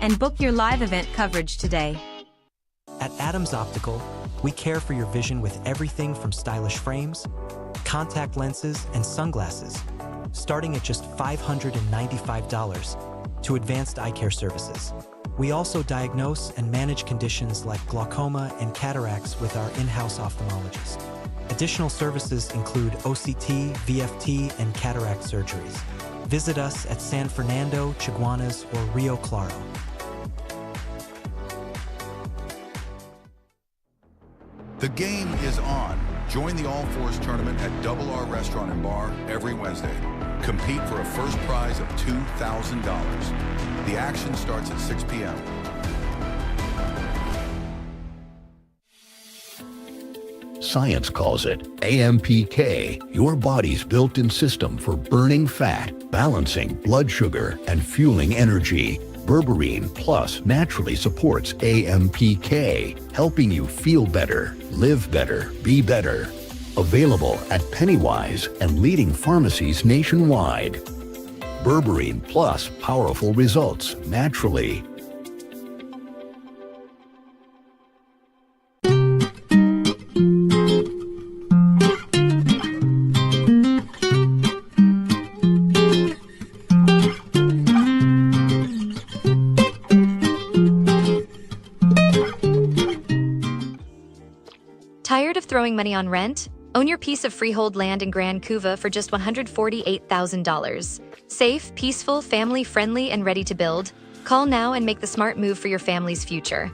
and book your live event coverage today. At Adams Optical, we care for your vision with everything from stylish frames, contact lenses, and sunglasses, starting at just $595, to advanced eye care services. We also diagnose and manage conditions like glaucoma and cataracts with our in-house ophthalmologist. Additional services include OCT, VFT, and cataract surgeries. Visit us at San Fernando, Chaguanas, or Rio Claro. The game is on. Join the All Fours tournament at Double R Restaurant and Bar every Wednesday. Compete for a first prize of $2,000. The action starts at 6 p.m. Science calls it AMPK, your body's built-in system for burning fat, balancing blood sugar, and fueling energy. Berberine Plus naturally supports AMPK, helping you feel better, live better, be better. Available at Pennywise and leading pharmacies nationwide. Berberine Plus, powerful results naturally. Tired of throwing money on rent? Own your piece of freehold land in Grand Couva for just $148,000. Safe, peaceful, family-friendly, and ready to build. Call now and make the smart move for your family's future.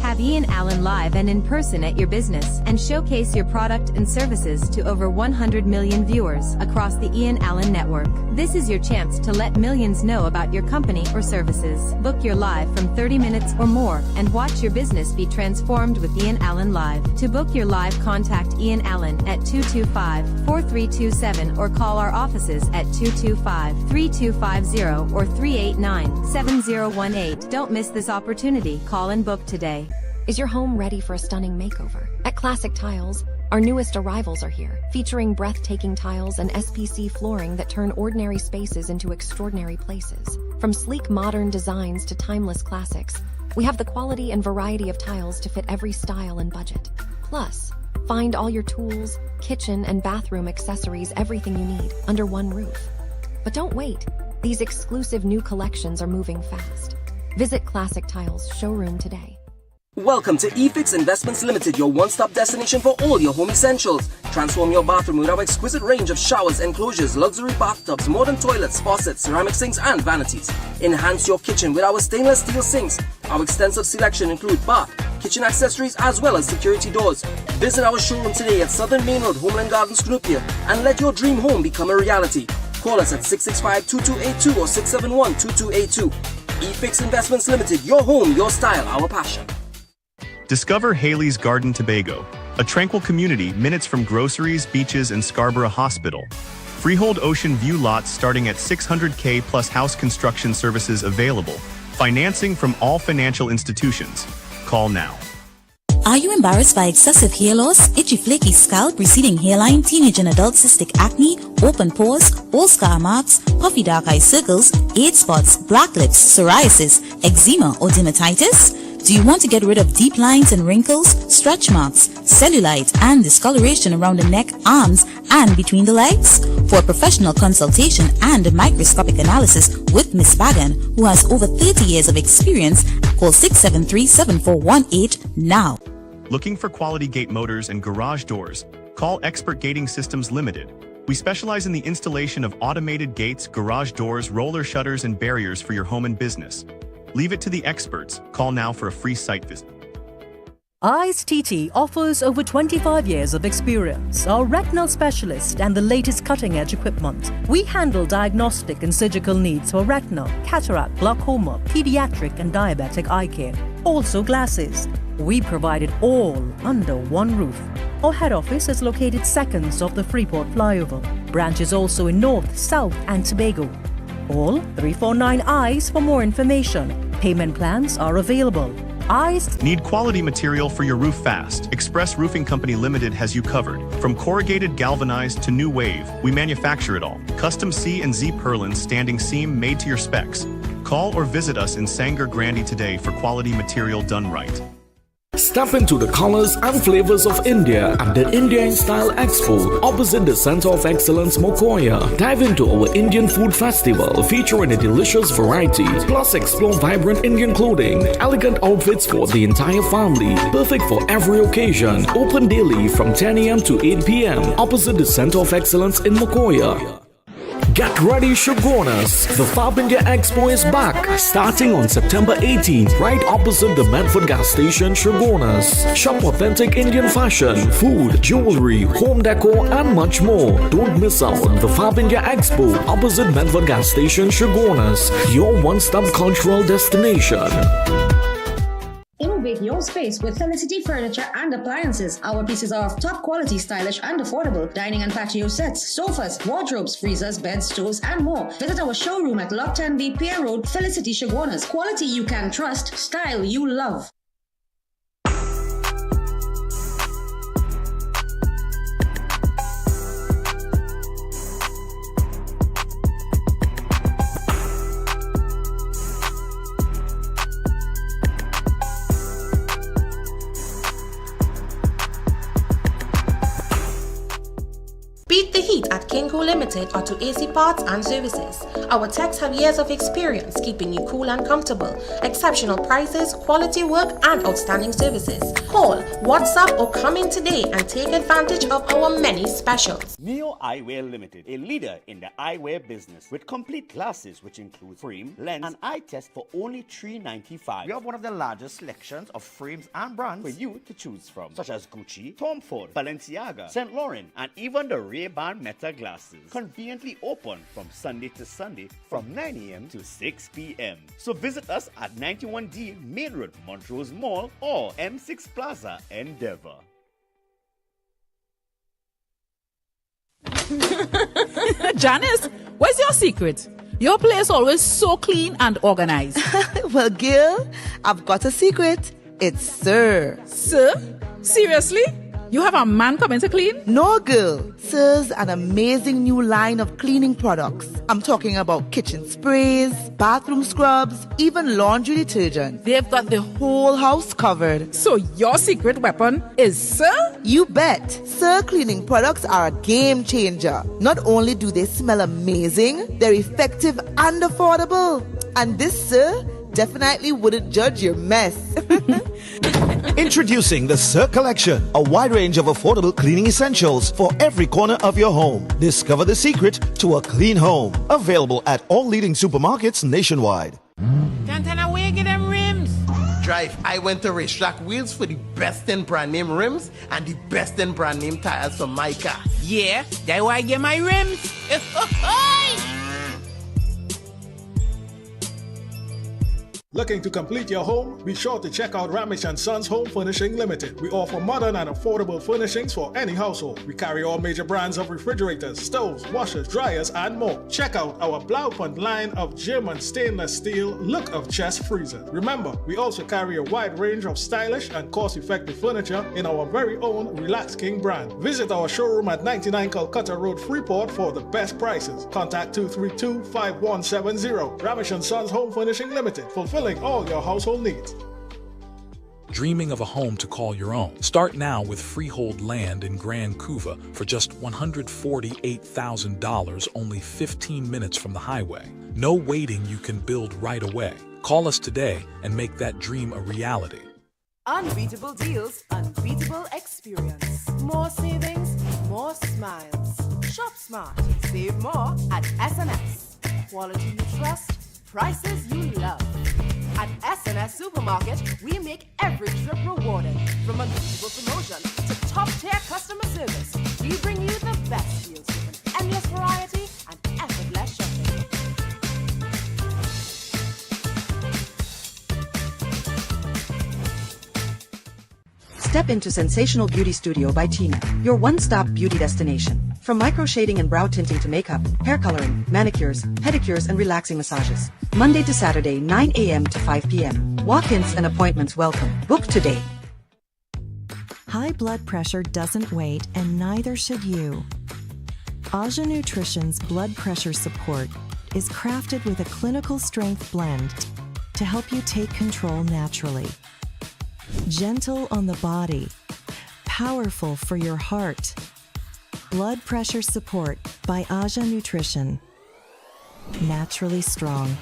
Have Ian live and in person at your business and showcase your product and services to over 100 million viewers across the I.A.N network. This is your chance to let millions know about your company or services. Book your live from 30 minutes or more and watch your business be transformed with I.A.N Live. To book your live, contact I.A.N at 225-4327 or call our offices at 225-3250 or 389-7018. Don't miss this opportunity. Call and book today. Is your home ready for a stunning makeover? At Classic Tiles, our newest arrivals are here, featuring breathtaking tiles and SPC flooring that turn ordinary spaces into extraordinary places. From sleek modern designs to timeless classics, we have the quality and variety of tiles to fit every style and budget. Plus, find all your tools, kitchen and bathroom accessories, everything you need, under one roof. But don't wait. These exclusive new collections are moving fast. Visit Classic Tiles showroom today. Welcome to eFix Investments Limited, your one-stop destination for all your home essentials. Transform your bathroom with our exquisite range of showers, enclosures, luxury bathtubs, modern toilets, faucets, ceramic sinks, and vanities. Enhance your kitchen with our stainless steel sinks. Our extensive selection includes bath, kitchen accessories, as well as security doors. Visit our showroom today at Southern Main Road, Homeland Gardens, Cunupia, and let your dream home become a reality. Call us at 665-2282 or 671-2282. eFix Investments Limited, your home, your style, our passion. Discover Haley's Garden Tobago, a tranquil community minutes from groceries, beaches, and Scarborough Hospital. Freehold ocean view lots starting at $600K plus house construction services available. Financing from all financial institutions. Call now. Are you embarrassed by excessive hair loss, itchy flaky scalp, receding hairline, teenage and adult cystic acne, open pores, old scar marks, puffy dark eye circles, age spots, black lips, psoriasis, eczema or dermatitis? Do you want to get rid of deep lines and wrinkles, stretch marks, cellulite, and discoloration around the neck, arms, and between the legs? For a professional consultation and a microscopic analysis with Ms. Bagan, who has over 30 years of experience, call 673-7418 now. Looking for quality gate motors and garage doors? Call Expert Gating Systems Limited. We specialize in the installation of automated gates, garage doors, roller shutters, and barriers for your home and business. Leave it to the experts. Call now for a free site visit. I.A.N TT offers over 25 years of experience, are retinal specialist and the latest cutting-edge equipment. We handle diagnostic and surgical needs for retinal, cataract, glaucoma, pediatric and diabetic eye care. Also glasses. We provide it all under one roof. Our head office is located seconds off the Freeport flyover. Branches also in North, South and Tobago. Call 349-EYES for more information. Payment plans are available. I.A.N Need quality material for your roof fast? Express Roofing Company Limited has you covered. From corrugated galvanized to new wave, we manufacture it all. Custom C and Z purlin standing seam made to your specs. Call or visit us in Sanger Grande today for quality material done right. Step into the colors and flavors of India at the India in Style Expo opposite the Center of Excellence, Mokoya. Dive into our Indian Food Festival featuring a delicious variety, plus explore vibrant Indian clothing, elegant outfits for the entire family, perfect for every occasion. Open daily from 10 a.m. to 8 p.m. opposite the Center of Excellence in Mokoya. Get ready, Shogunas! The Fab India Expo is back, starting on September 18th, right opposite the Medford gas station, Shogunas. Shop authentic Indian fashion, food, jewelry, home decor, and much more. Don't miss out on the Fab India Expo opposite Medford gas station, Shogunas, your one-stop cultural destination. Innovate your space with Felicity Furniture and Appliances. Our pieces are of top quality, stylish and affordable. Dining and patio sets, sofas, wardrobes, freezers, beds, stoves and more. Visit our showroom at Lot 10B Pier Road, Felicity Shogunas. Quality you can trust, style you love. Beat the heat at Kinko Limited Auto AC Parts and Services. Our techs have years of experience keeping you cool and comfortable. Exceptional prices, quality work, and outstanding services. Call, WhatsApp, or come in today and take advantage of our many specials. Neo Eyewear Limited, a leader in the eyewear business with complete glasses which include frame, lens, and eye test for only $3.95. We have one of the largest selections of frames and brands for you to choose from, such as Gucci, Tom Ford, Balenciaga, St. Laurent, and even the Ray-Ban Meta glasses. Conveniently open from Sunday to Sunday from 9 a.m. to 6 p.m. So visit us at 91D Main Road, Montrose Mall, or M6 Plaza, Endeavour. Janice, what's your secret? Your place always so clean and organized. Well, Gil, I've got a secret. It's Sir. Sir? Seriously? You have a man coming to clean? No, girl. Sir's an amazing new line of cleaning products. I'm talking about kitchen sprays, bathroom scrubs, even laundry detergent. They've got the whole house covered. So your secret weapon is Sir? You bet. Sir cleaning products are a game changer. Not only do they smell amazing, they're effective and affordable. And this Sir definitely wouldn't judge your mess. Introducing the Sir Collection, a wide range of affordable cleaning essentials for every corner of your home. Discover the secret to a clean home. Available at all leading supermarkets nationwide. Cantana, where get them rims? Drive, I went to Racetrack Wheels for the best in brand name rims and the best in brand name tires for my car. Yeah, that's why I get my rims. Looking to complete your home? Be sure to check out Ramesh & Sons Home Furnishing Limited. We offer modern and affordable furnishings for any household. We carry all major brands of refrigerators, stoves, washers, dryers, and more. Check out our Blaupont line of German stainless steel look of chest freezers. Remember, we also carry a wide range of stylish and cost-effective furniture in our very own Relax King brand. Visit our showroom at 99 Calcutta Road, Freeport for the best prices. Contact 232-5170. Ramesh & Sons Home Furnishing Limited. Fulfilling all your household needs. Dreaming of a home to call your own? Start now with freehold land in Grand Couva for just $148,000, only 15 minutes from the highway. No waiting, you can build right away. Call us today and make that dream a reality. Unbeatable deals, unbeatable experience. More savings, more smiles. Shop smart, save more at S&S. Quality you trust, prices you love. At S&S Supermarket, we make every trip rewarding. From unbeatable promotion to top-tier customer service, we bring you the best deals with an endless variety and effortless shopping. Step into Sensational Beauty Studio by Tina, your one-stop beauty destination. From micro shading and brow tinting to makeup, hair coloring, manicures, pedicures, and relaxing massages. Monday to Saturday, 9 a.m. to 5 p.m. Walk-ins and appointments welcome. Book today. High blood pressure doesn't wait, and neither should you. Aja Nutrition's blood pressure support is crafted with a clinical strength blend to help you take control naturally. Gentle on the body, powerful for your heart. Blood pressure support by I.A.N Nutrition. Naturally strong.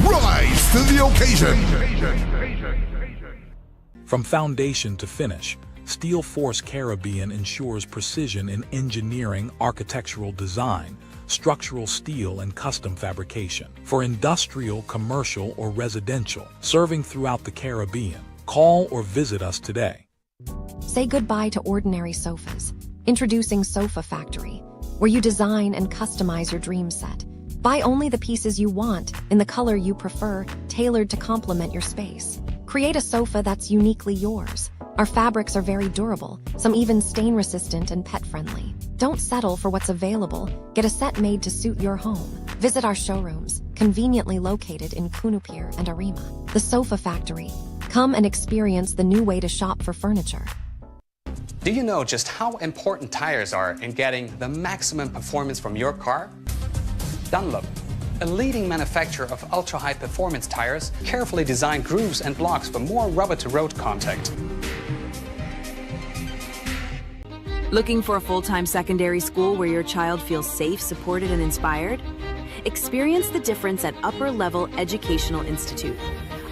Rise to the occasion. From foundation to finish, Steel Force Caribbean ensures precision in engineering, architectural design, structural steel, and custom fabrication. For industrial, commercial, or residential, serving throughout the Caribbean, call or visit us today. Say goodbye to ordinary sofas. Introducing Sofa Factory, where you design and customize your dream set. Buy only the pieces you want, in the color you prefer, tailored to complement your space. Create a sofa that's uniquely yours. Our fabrics are very durable, some even stain-resistant and pet-friendly. Don't settle for what's available. Get a set made to suit your home. Visit our showrooms, conveniently located in Kunupir and Arima. The Sofa Factory. Come and experience the new way to shop for furniture. Do you know just how important tires are in getting the maximum performance from your car? Dunlop, a leading manufacturer of ultra-high performance tires, carefully designed grooves and blocks for more rubber-to-road contact. Looking for a full-time secondary school where your child feels safe, supported, and inspired? Experience the difference at Upper Level Educational Institute.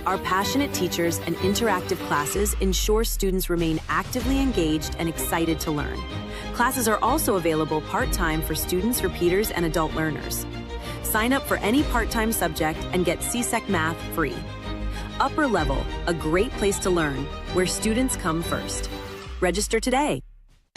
Our passionate teachers and interactive classes ensure students remain actively engaged and excited to learn. Classes are also available part-time for students, repeaters, and adult learners. Sign up for any part-time subject and get CSEC Math free. Upper Level, a great place to learn, where students come first. Register today.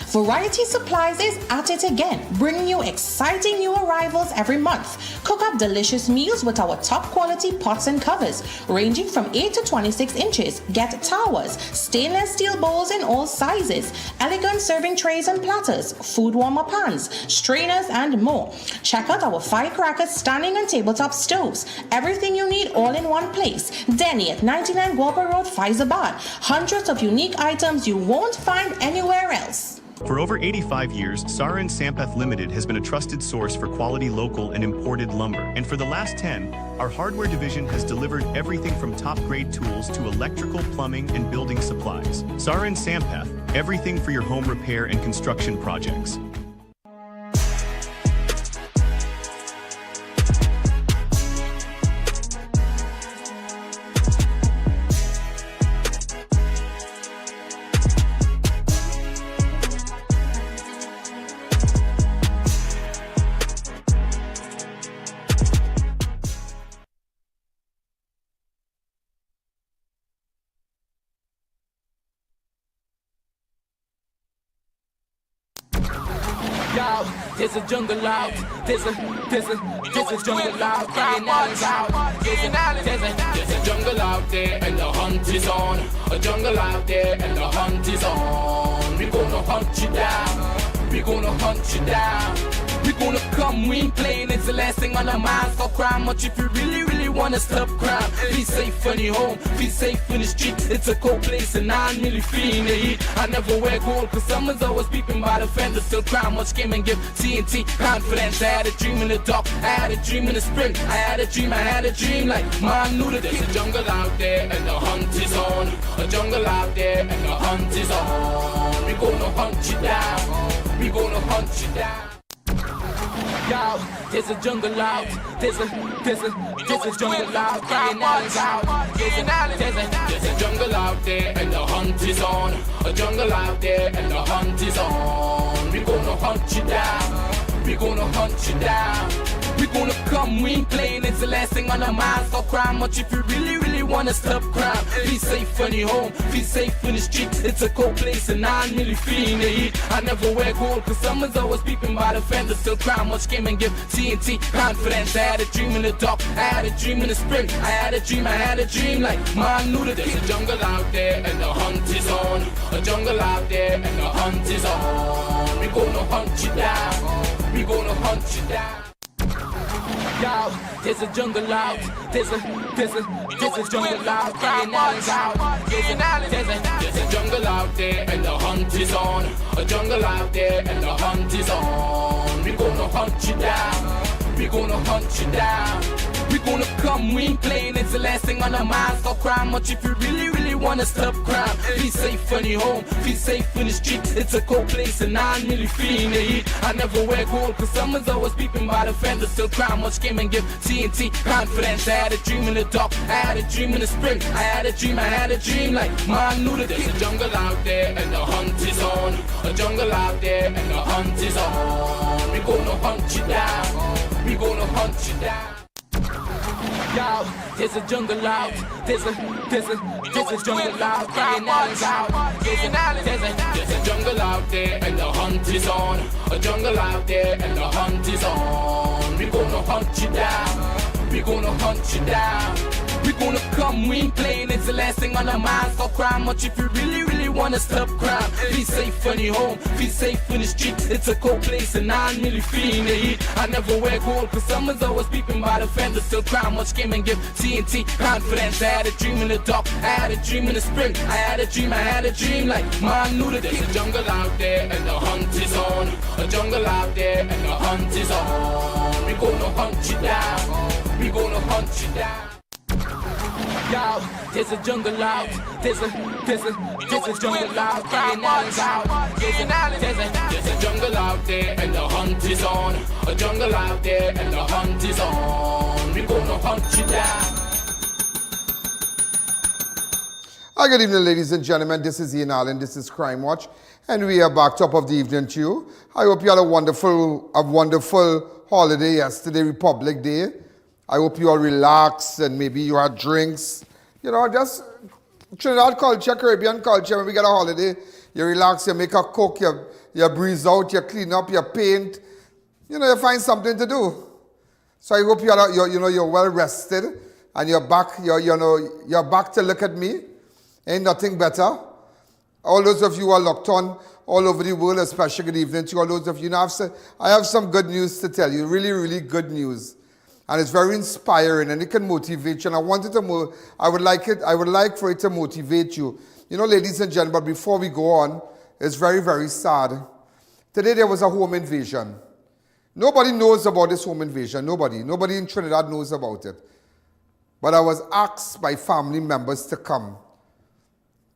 Variety Supplies is at it again, bringing you exciting new arrivals every month. Cook up delicious meals with our top quality pots and covers, ranging from 8 to 26 inches. Get towers, stainless steel bowls in all sizes, elegant serving trays and platters, food warmer pans, strainers, and more. Check out our firecrackers, standing and tabletop stoves. Everything you need all in one place. Denny at 99 Guapa Road, Faizabad. Hundreds of unique items you won't find anywhere else. For over 85 years, Saran Sampath Limited has been a trusted source for quality local and imported lumber. And for the last 10, our hardware division has delivered everything from top-grade tools to electrical, plumbing, and building supplies. Saran Sampath, everything for your home repair and construction projects. There's a jungle out. There's a jungle out. I.A.N out. There's a jungle out there and the hunt is on. A jungle out there and the hunt is on. We gonna hunt you down. We gonna hunt you down. We gonna come, we ain't playing, it's the last thing on our minds. Stop crime much if you really wanna stop crime. Be safe in your home, be safe in the street. It's a cold place and I'm really feeling the heat. I never wear gold cause someone's always peeping by the fender. Still crime much came and give TNT confidence. I had a dream in the dark, I had a dream in the spring. I had a dream like mom knew that there's a jungle out there and the hunt is on. A jungle out there and the hunt is on. We gonna hunt you down. We gonna hunt you down. Yo, there's a jungle out. There's a jungle out. I.A.N out. There's a jungle out there and the hunt is on. A jungle out there and the hunt is on. We gonna hunt you down. we gonna hunt you down. We gonna come, we ain't playing, it's the last thing on our minds. Stop crime much if you really, really wanna stop crime. Be safe when you're home, be safe in the street. It's a cold place and I'm really feeling the heat. I never wear gold cause someone's always peeping by the fence. Still crime much came and give TNT confidence. I had a dream in the dark, I had a dream in the spring. I had a dream like man knew that there's a jungle out there and the hunt is on. A jungle out there and the hunt is on. We gonna hunt you down, we gonna hunt you down. Yo, there's a jungle out, there's a jungle out, I.A.N out. There's a jungle out there and the hunt is on. A jungle out there and the hunt is on. We gonna hunt you down, we gonna hunt you down. We gonna come, we ain't playing, it's the last thing on our minds. Stop crime much if you really, really wanna stop crime. Be safe when you're home, be safe in the street. It's a cold place and I'm really feeling the heat. I never wear gold cause someone's always peeping by the fence. Still crime much came and give TNT confidence. I had a dream in the dark, I had a dream in the spring. I had a dream like man knew that there's a jungle out there and the hunt is on. A jungle out there and the hunt is on. We gonna hunt you down, we gonna hunt you down. Yo, there's a jungle out, there's a jungle out, I.A.N out. There's a jungle out there and the hunt is on. A jungle out there and the hunt is on. We gonna hunt you down, we gonna hunt you down. We gonna come, we ain't playing, it's the last thing on our minds. Stop crime much if you really, really wanna stop crime. Be safe when you're home, be safe in the street. It's a cold place and I'm really feeling the heat. I never wear gold cause someone's always peeping by the fence. Still crime much came and give TNT confidence. I had a dream in the dark, I had a dream in the spring. I had a dream like man knew that there's a jungle out there and the hunt is on. A jungle out there and the hunt is on. We gonna hunt you down, we gonna hunt you down. Yo, there's a jungle out, there's a jungle out, I.A.N out. There's a jungle out there and the hunt is on. A jungle out there and the hunt is on. We gonna hunt you down. Hi, good evening, ladies and gentlemen. This is I.A.N, this is Crime Watch, and we are back top of the evening to you. I hope you had a wonderful holiday yesterday, Republic Day. I hope you all relaxed and maybe you had drinks. You know, just Trinidad culture, Caribbean culture. When we get a holiday, you relax, you make a cook, you breeze out, you clean up, you paint. You know, you find something to do. So I hope you're well rested and you're back to look at me. Ain't nothing better. All those of you who are locked on all over the world, especially good evening to all those of you. Now, I have some good news to tell you, really, really good news. And it's very inspiring and it can motivate you. And I would like for it to motivate you. You know, ladies and gentlemen, but before we go on, it's very, very sad. Today there was a home invasion. Nobody knows about this home invasion. Nobody in Trinidad knows about it. But I was asked by family members to come.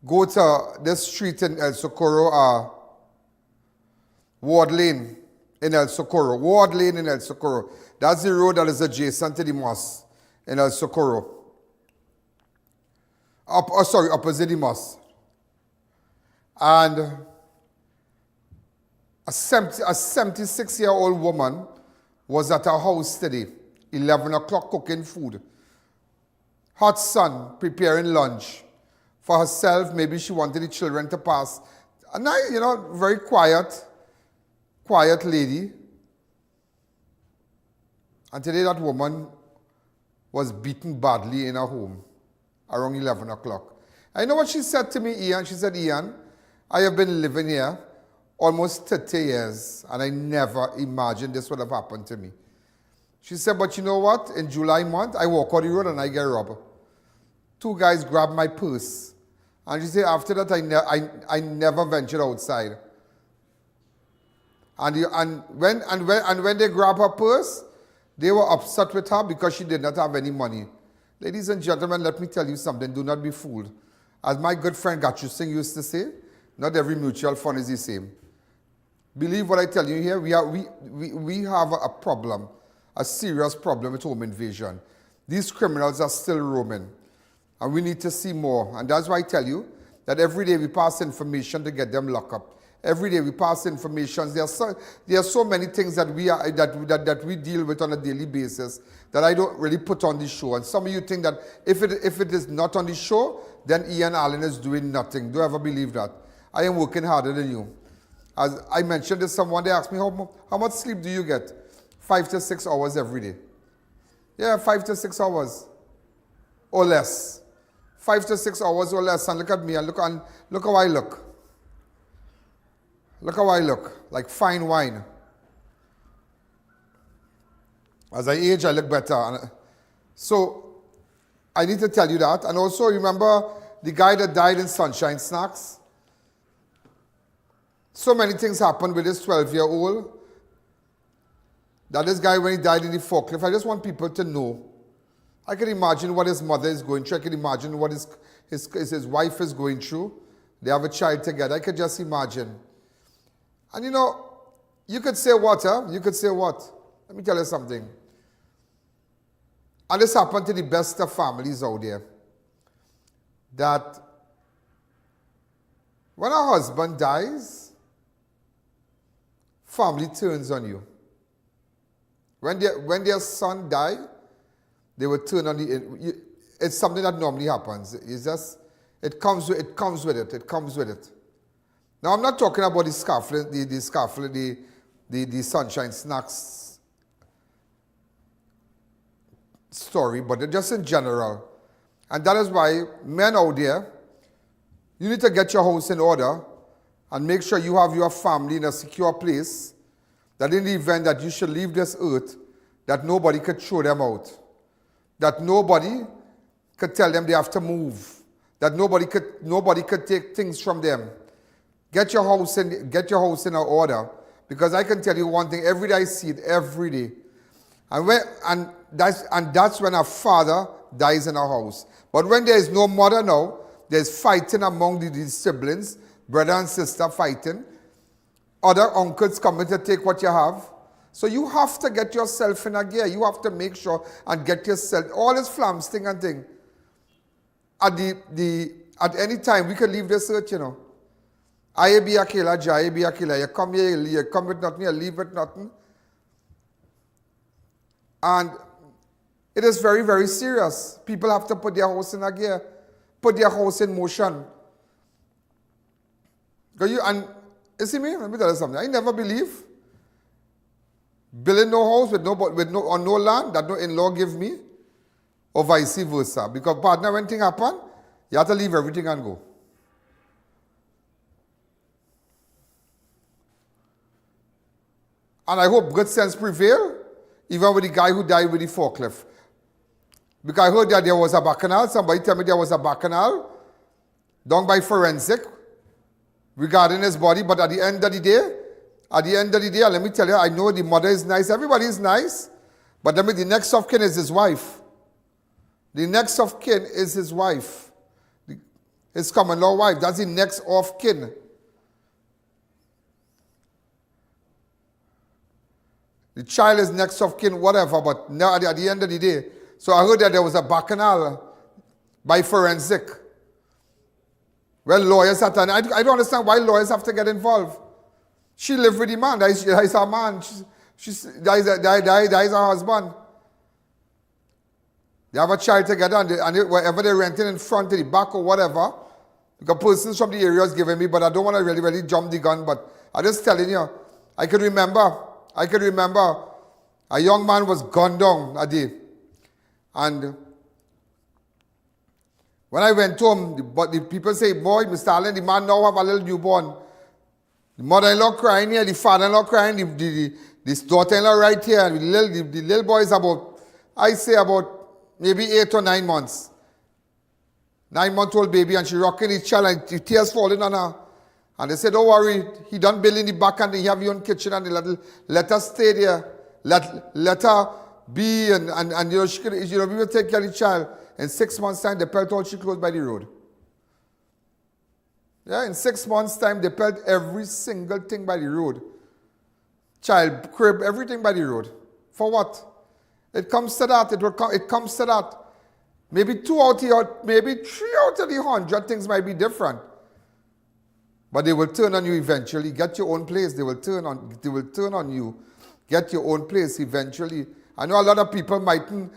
Go to this street in El Socorro, Ward Lane in El Socorro. Ward Lane in El Socorro. That's the road that is adjacent to the mosque in El Socorro. Opposite the mosque. And a 76-year-old woman was at her house today, 11 o'clock, cooking food. Hot sun, preparing lunch. For herself, maybe she wanted the children to pass. A nice, very quiet lady. And today that woman was beaten badly in her home around 11 o'clock. I know what she said to me, I.A.N. She said, I.A.N, I have been living here almost 30 years and I never imagined this would have happened to me. She said, but you know what? In July month, I walk on the road and I get robbed. 2 guys grabbed my purse. And she said, after that, I never ventured outside. And when they grabbed her purse, they were upset with her because she did not have any money. Ladies and gentlemen, let me tell you something. Do not be fooled. As my good friend Gachu Singh used to say, not every mutual fund is the same. Believe what I tell you here. We have a problem, a serious problem with home invasion. These criminals are still roaming. And we need to see more. And that's why I tell you that every day we pass information to get them locked up. Every day we pass information. There are so many things that we deal with on a daily basis that I don't really put on the show. And some of you think that if it is not on the show, then I.A.N is doing nothing. Don't ever believe that. I am working harder than you. As I mentioned to someone, they asked me, how much sleep do you get? 5 to 6 hours every day. Yeah, 5 to 6 hours or less. 5 to 6 hours or less. And look at me and look how I look. Look how I look, like fine wine. As I age, I look better. So I need to tell you that. And also remember the guy that died in Sunshine Snacks? So many things happened with this 12-year-old. That this guy, when he died in the forklift, I just want people to know. I can imagine what his mother is going through. I can imagine what his wife is going through. They have a child together. I could just imagine. And you know, you could say what, huh? You could say what? Let me tell you something. And this happened to the best of families out there. That when a husband dies, family turns on you. When their son died, they would turn on the... It's something that normally happens. It's just... It comes with it. It comes with it. Now, I'm not talking about the Sunshine Snacks story, but just in general. And that is why men out there, you need to get your house in order and make sure you have your family in a secure place, that in the event that you should leave this earth, that nobody could throw them out, that nobody could tell them they have to move, that nobody could take things from them. Get your house in order, because I can tell you one thing. Every day I see it, every day, and that's when a father dies in a house. But when there is no mother now, there's fighting among these siblings, brother and sister fighting. Other uncles coming to take what you have. So you have to get yourself in a gear. You have to make sure and get yourself, all this flams thing and thing. At any time, we can leave this earth, you know. I be a killer, Jai be a killer. You come here, you come with nothing, you leave with nothing. And it is very, very serious. People have to put their house in a gear, put their house in motion. And you see me? Let me tell you something. I never believe building no house on no land that no in-law give me, or vice versa. Because partner, when things happen, you have to leave everything and go. And I hope good sense prevail, even with the guy who died with the forklift. Because I heard that there was a bacchanal. Somebody tell me there was a bacchanal done by forensic regarding his body. But at the end of the day, let me tell you, I know the mother is nice. Everybody is nice. But the next of kin is his wife. The next of kin is his wife. His common law wife. That's the next of kin. The child is next of kin, whatever, but now at the end of the day. So I heard that there was a bacchanal by forensic. Well, lawyers have to, and I don't understand why lawyers have to get involved. She lived with the man. That is her man. That is her husband. They have a child together, and wherever they're renting in front, to the back or whatever, because persons from the area is giving me, but I don't want to really jump the gun, but I'm just telling you, I can remember a young man was gunned down a day. And when I went home, the people say, boy, Mr. Allen, the man now have a little newborn. The mother-in-law crying here, the father-in-law crying, this daughter-in-law right here, and the little boy is about maybe 8 or 9 months. 9-month-old baby, and she rocking his child, and the tears falling on her. And they said, don't worry, he done build in the back, and he have his own kitchen, and let her stay there. Let her be, and you know, she could, you know, we will take care of the child. In 6 months' time, they pelt all she closed by the road. Yeah, in 6 months' time, they pelt every single thing by the road. Child, crib, everything by the road. For what? It comes to that. It comes to that. Maybe 2 out of maybe 3 out of the 100 things might be different. But they will turn on you eventually. Get your own place. They will turn on you. Get your own place eventually. I know a lot of people mightn't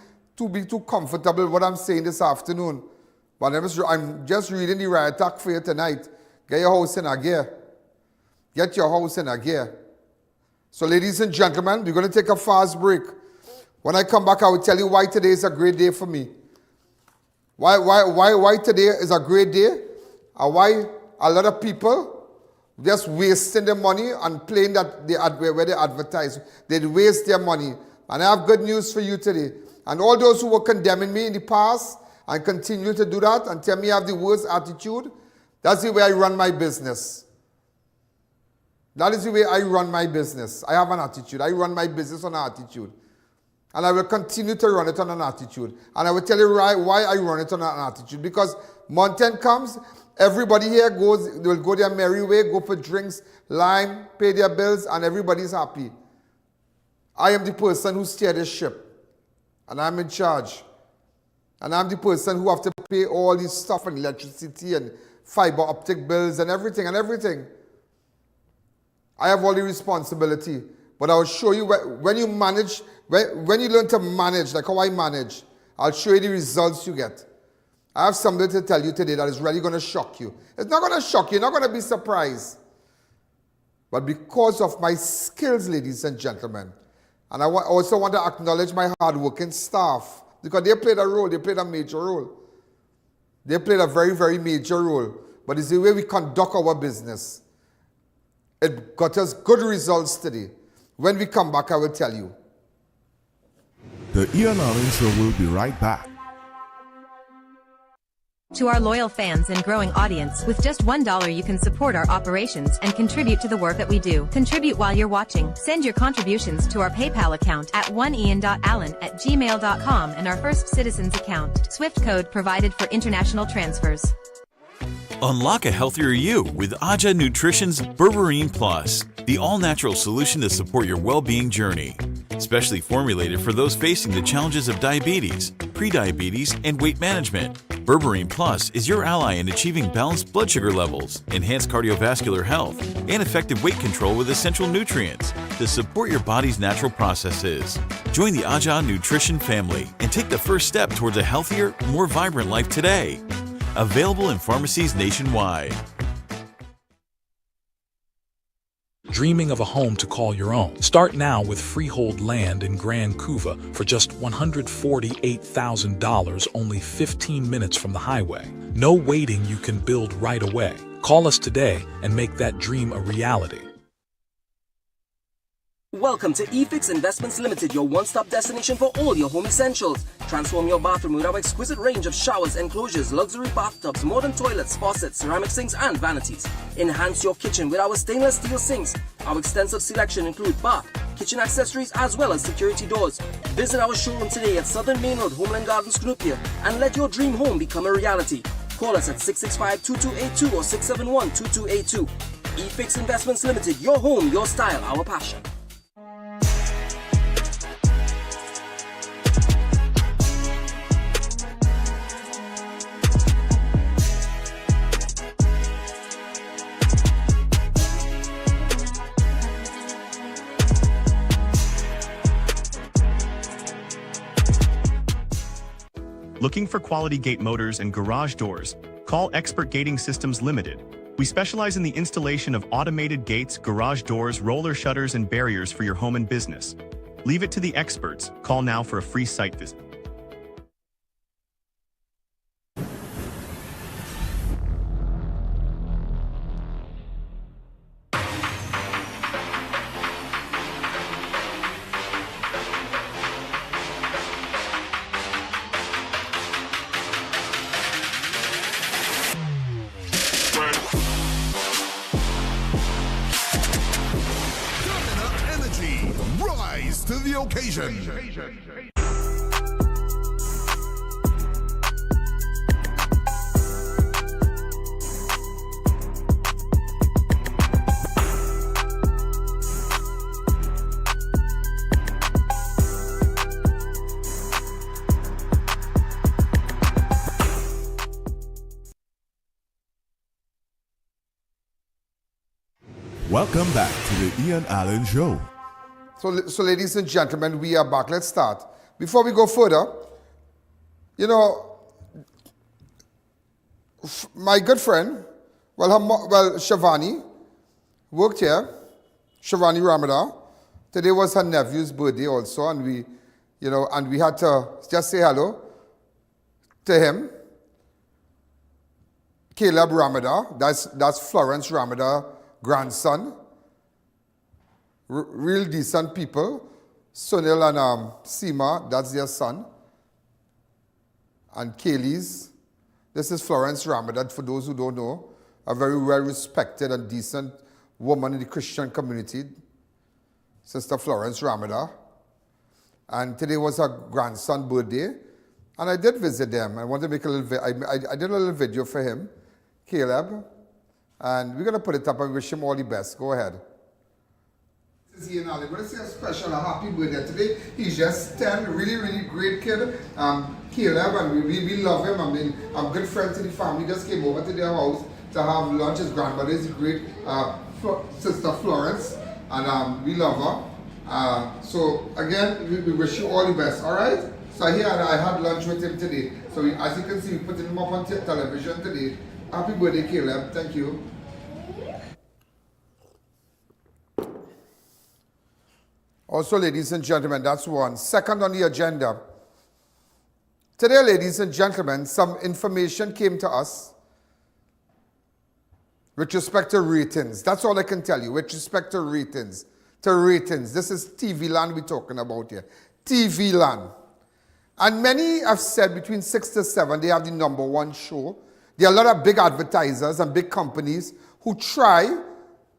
be too comfortable with what I'm saying this afternoon. But I'm just reading the riot act for you tonight. Get your house in a gear. Get your house in a gear. So ladies and gentlemen, we're going to take a fast break. When I come back, I will tell you why today is a great day for me. Why today is a great day, and why a lot of people just wasting their money and playing where they advertise. They waste their money. And I have good news for you today. And all those who were condemning me in the past and continue to do that and tell me I have the worst attitude, that's the way I run my business. That is the way I run my business. I have an attitude. I run my business on an attitude. And I will continue to run it on an attitude. And I will tell you why I run it on an attitude. Because month-end comes, everybody here will go their merry way, go for drinks, lime, pay their bills, and everybody's happy. I am the person who steers the ship. And I'm in charge. And I'm the person who have to pay all this stuff and electricity and fiber optic bills and everything. I have all the responsibility. But I will show you when you manage, when you learn to manage, like how I manage, I'll show you the results you get. I have something to tell you today that is really going to shock you. It's not going to shock you. You're not going to be surprised. But because of my skills, ladies and gentlemen, and I also want to acknowledge my hard-working staff, because they played a role. They played a major role. They played a very, very major role. But it's the way we conduct our business. It got us good results today. When we come back, I will tell you. The I.A.N Show will be right back. To our loyal fans and growing audience, with just $1 you can support our operations and contribute to the work that we do. Contribute while you're watching. Send your contributions to our PayPal account at oneian.allen@gmail.com and our First Citizens account. Swift code provided for international transfers. Unlock a healthier you with Aja Nutrition's Berberine Plus, the all-natural solution to support your well-being journey. Specially formulated for those facing the challenges of diabetes, prediabetes, and weight management. Berberine Plus is your ally in achieving balanced blood sugar levels, enhanced cardiovascular health, and effective weight control with essential nutrients to support your body's natural processes. Join the Aja Nutrition family and take the first step towards a healthier, more vibrant life today. Available in pharmacies nationwide. Dreaming of a home to call your own? Start now with freehold land in Grand Couva for just $148,000, only 15 minutes from the highway. No waiting, you can build right away. Call us today and make that dream a reality. Welcome to eFix Investments Limited, your one-stop destination for all your home essentials. Transform your bathroom with our exquisite range of showers, enclosures, luxury bathtubs, modern toilets, faucets, ceramic sinks, and vanities. Enhance your kitchen with our stainless steel sinks. Our extensive selection includes bath, kitchen accessories, as well as security doors. Visit our showroom today at Southern Main Road, Homeland Gardens, Cunupia, and let your dream home become a reality. Call us at 665-2282 or 671-2282. eFix Investments Limited, your home, your style, our passion. Looking for quality gate motors and garage doors? Call Expert Gating Systems Limited. We specialize in the installation of automated gates, garage doors, roller shutters, and barriers for your home and business. Leave it to the experts. Call now for a free site visit. To the occasion. Welcome back to the I.A.N Show. So ladies and gentlemen, we are back. Let's start. Before we go further, you know, my good friend, Shavani, worked here, Shavani Ramada. Today was her nephew's birthday also, and we had to just say hello to him. Caleb Ramada, that's Florence Ramada, grandson. Real decent people. Sunil and Seema, that's their son. And Kaylee's. This is Florence Ramada, for those who don't know, a very well-respected and decent woman in the Christian community. Sister Florence Ramada. And today was her grandson's birthday. And I did visit them. I wanted to make a little I did a little video for him, Caleb. And we're going to put it up and wish him all the best. Go ahead. This is I.A.N. I'm going to say a special, a happy birthday today. He's just 10, really, really great kid. Caleb, and we love him. I mean, I'm good friends to the family. Just came over to their house to have lunch. His grandmother is a great sister Florence, and we love her. So again, we wish you all the best. All right. So here I had lunch with him today. So as you can see, we putting him up on television today. Happy birthday, Caleb. Thank you. Also, ladies and gentlemen, that's one. Second on the agenda. Today, ladies and gentlemen, some information came to us with respect to ratings. That's all I can tell you, with respect to ratings. This is TV land we're talking about here. TV land. And many have said between 6 to 7, they have the #1 show. There are a lot of big advertisers and big companies who try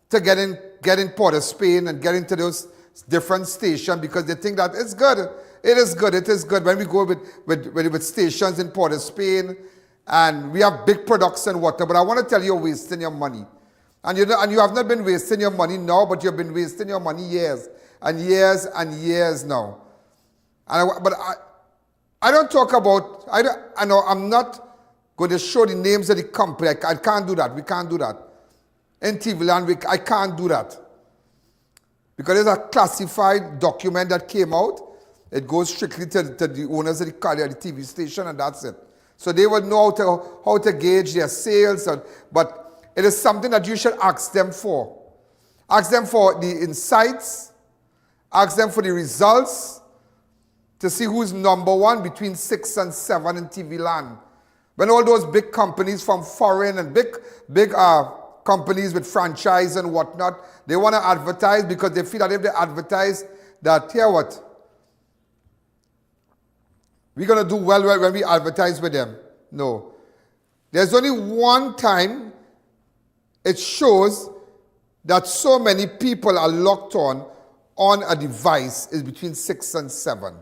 to get in Port of Spain and get into those different stations because they think that it's good. It is good. When we go with stations in Port of Spain and we have big products and whatever, but I want to tell you, you're wasting your money. And you have not been wasting your money now, but you've been wasting your money years and years and years now. But I don't talk about, I know I'm not going to show the names of the company. I can't do that. We can't do that. In TV land, I can't do that. Because there's a classified document that came out. It goes strictly to the owners of the TV station, and that's it. So they will know how to gauge their sales. But it is something that you should ask them for. Ask them for the insights. Ask them for the results to see who's #1 between 6 and 7 in TV land. When all those big companies from foreign and big companies with franchise and whatnot, they want to advertise because they feel that if they advertise that, hear what? We're going to do well when we advertise with them. No. There's only one time it shows that so many people are locked on a device is between 6 and 7.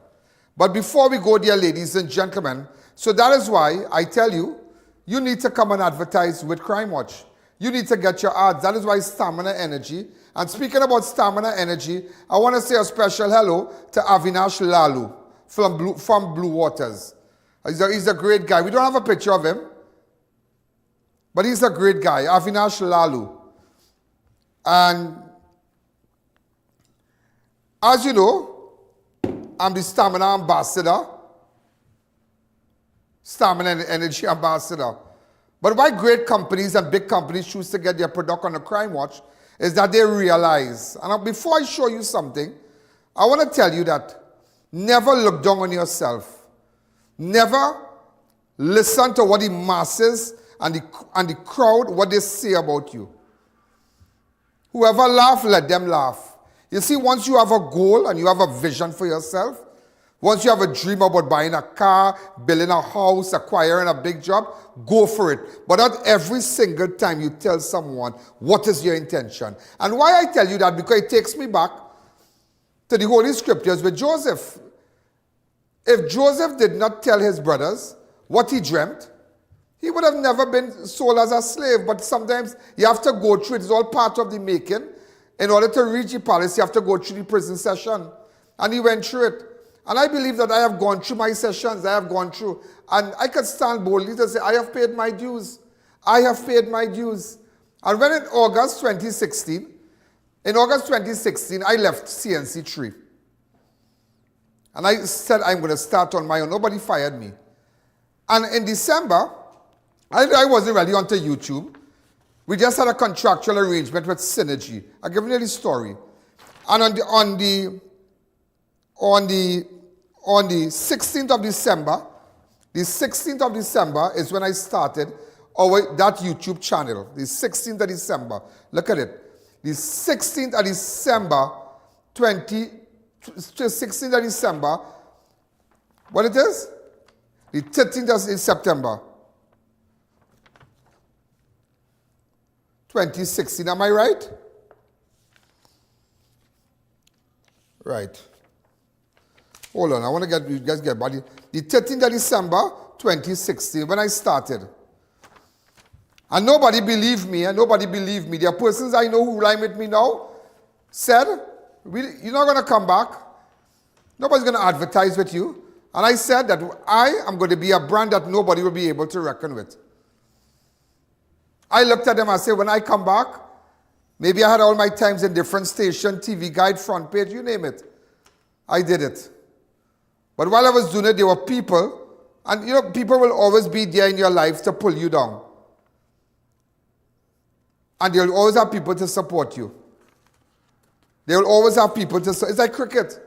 But before we go there, ladies and gentlemen, so that is why I tell you, you need to come and advertise with Crime Watch. You need to get your ads. That is why Stamina Energy. And speaking about Stamina Energy, I want to say a special hello to Avinash Lalu from Blue Waters. He's a great guy. We don't have a picture of him, but he's a great guy, Avinash Lalu. And as you know, I'm the Stamina Ambassador, Stamina Energy Ambassador. But why great companies and big companies choose to get their product on the Crime Watch is that they realize, and before I show you something, I want to tell you that never look down on yourself. Never listen to what the masses and the crowd, what they say about you. Whoever laugh, let them laugh. You see, once you have a goal and you have a vision for yourself, once you have a dream about buying a car, building a house, acquiring a big job, go for it. But not every single time you tell someone what is your intention. And why I tell you that, because it takes me back to the Holy Scriptures with Joseph. If Joseph did not tell his brothers what he dreamt, he would have never been sold as a slave. But sometimes you have to go through it. It's all part of the making. In order to reach the palace, you have to go through the prison session. And he went through it. And I believe that I have gone through my sessions. I have gone through. And I can stand boldly to say, I have paid my dues. I have paid my dues. And when in August 2016, In August 2016, I left CNC3. And I said I'm going to start on my own. Nobody fired me. And in December, I wasn't really onto YouTube. We just had a contractual arrangement with Synergy. I'll give you the story. And on the 16th of December, the 16th of December is when I started that YouTube channel. The 16th of December. Look at it. The 16th of December, 16th of December, what it is? The 13th of September, 2016. Am I right? Right. Hold on, I want to get you guys get back. The 13th of December, 2016, when I started. And nobody believed me, There are persons I know who line with me now, said, you're not going to come back. Nobody's going to advertise with you. And I said that I am going to be a brand that nobody will be able to reckon with. I looked at them and said, when I come back, maybe I had all my times in different stations, TV Guide, front page, you name it. I did it. But while I was doing it, there were people, and people will always be there in your life to pull you down. And they'll always have people to support you. They will always have people to support. It's like cricket.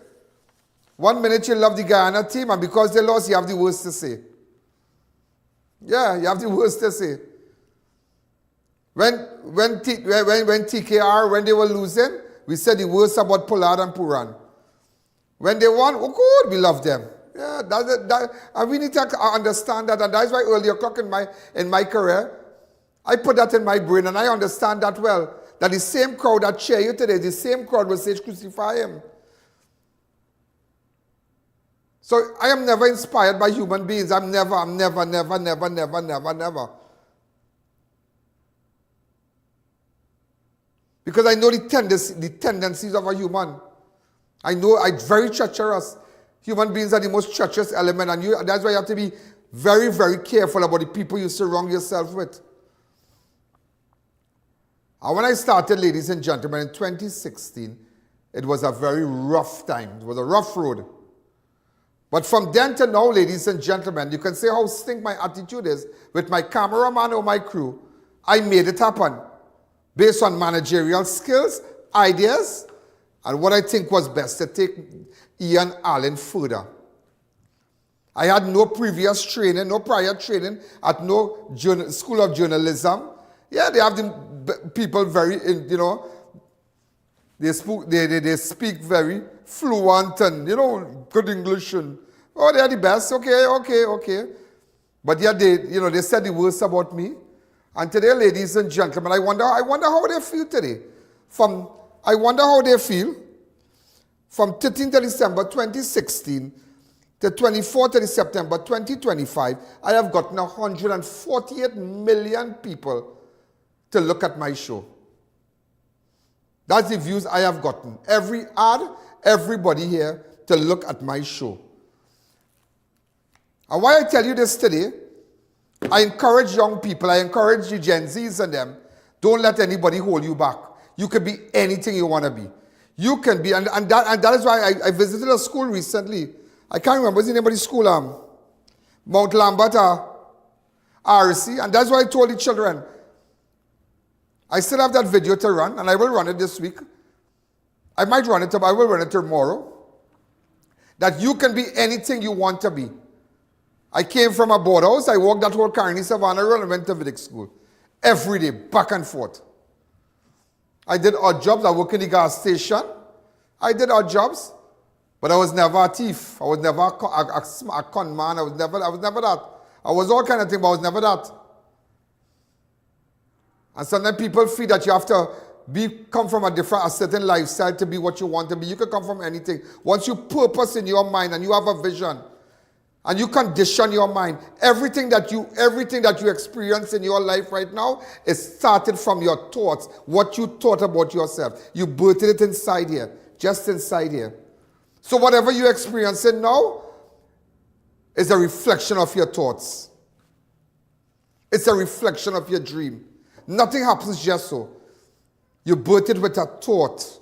1 minute you love the Guyana team, and because they lost, you have the worst to say. Yeah, you have the worst to say. When TKR, when they were losing, we said the worst about Pollard and Puran. When they won, oh good, we love them. Yeah, and we need to understand that, and that's why early o'clock in my career, I put that in my brain, and I understand that well. That the same crowd that cheer you today, the same crowd will say, crucify him. So I am never inspired by human beings. I'm never. Because I know the tendencies of a human. I know it's very treacherous. Human beings are the most treacherous element, and that's why you have to be very, very careful about the people you surround yourself with. And when I started, ladies and gentlemen, in 2016, it was a very rough time. It was a rough road. But from then to now, ladies and gentlemen, you can say how stink my attitude is. With my cameraman or my crew, I made it happen. Based on managerial skills, ideas, and what I think was best to take I.A.N further. I had no previous training, no prior training at no school of journalism. Yeah, they have the people very, they speak very fluent and, good English. And, they are the best. Okay. But yeah, they said the worst about me. And today, ladies and gentlemen, I wonder how they feel today. I wonder how they feel from 13th of December 2016 to 24th of September 2025. I have gotten 148 million people to look at my show. That's the views I have gotten. Every ad, everybody here to look at my show. And why I tell you this today, I encourage young people, I encourage the Gen Zs and them, don't let anybody hold you back. You can be anything you want to be. You can be, and that is why I visited a school recently. I can't remember, what's the name of the school? Mount Lambert, RC, and that's why I told the children, I still have that video to run, and I will run it this week. I might run it, I will run it tomorrow. That you can be anything you want to be. I came from a board house, I walked that whole Carney Savannah Road and went to Vedic school. Every day, back and forth. I did odd jobs, I worked in the gas station. I did odd jobs, but I was never a thief. I was never a con man, I was never that. I was all kind of things, but I was never that. And sometimes people feel that you have to come from a certain lifestyle to be what you want to be. You can come from anything. Once you purpose in your mind and you have a vision, and you condition your mind, everything that you experience in your life right now is started from your thoughts, what you thought about yourself. You birthed it inside here, just inside here. So whatever you're experiencing now is a reflection of your thoughts. It's a reflection of your dream. Nothing happens just so. You birth it with a thought.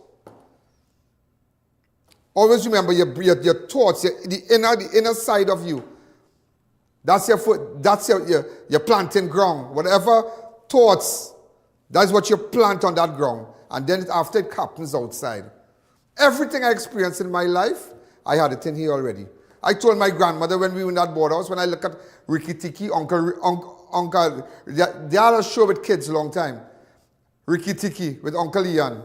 Always remember your thoughts, the inner side of you. That's your planting ground. Whatever thoughts, that's what you plant on that ground. And then after it happens outside. Everything I experienced in my life, I had it in here already. I told my grandmother when we were in that board house, when I look at Ricky Tiki, Uncle, they had a show with kids a long time. Ricky Tiki with Uncle I.A.N.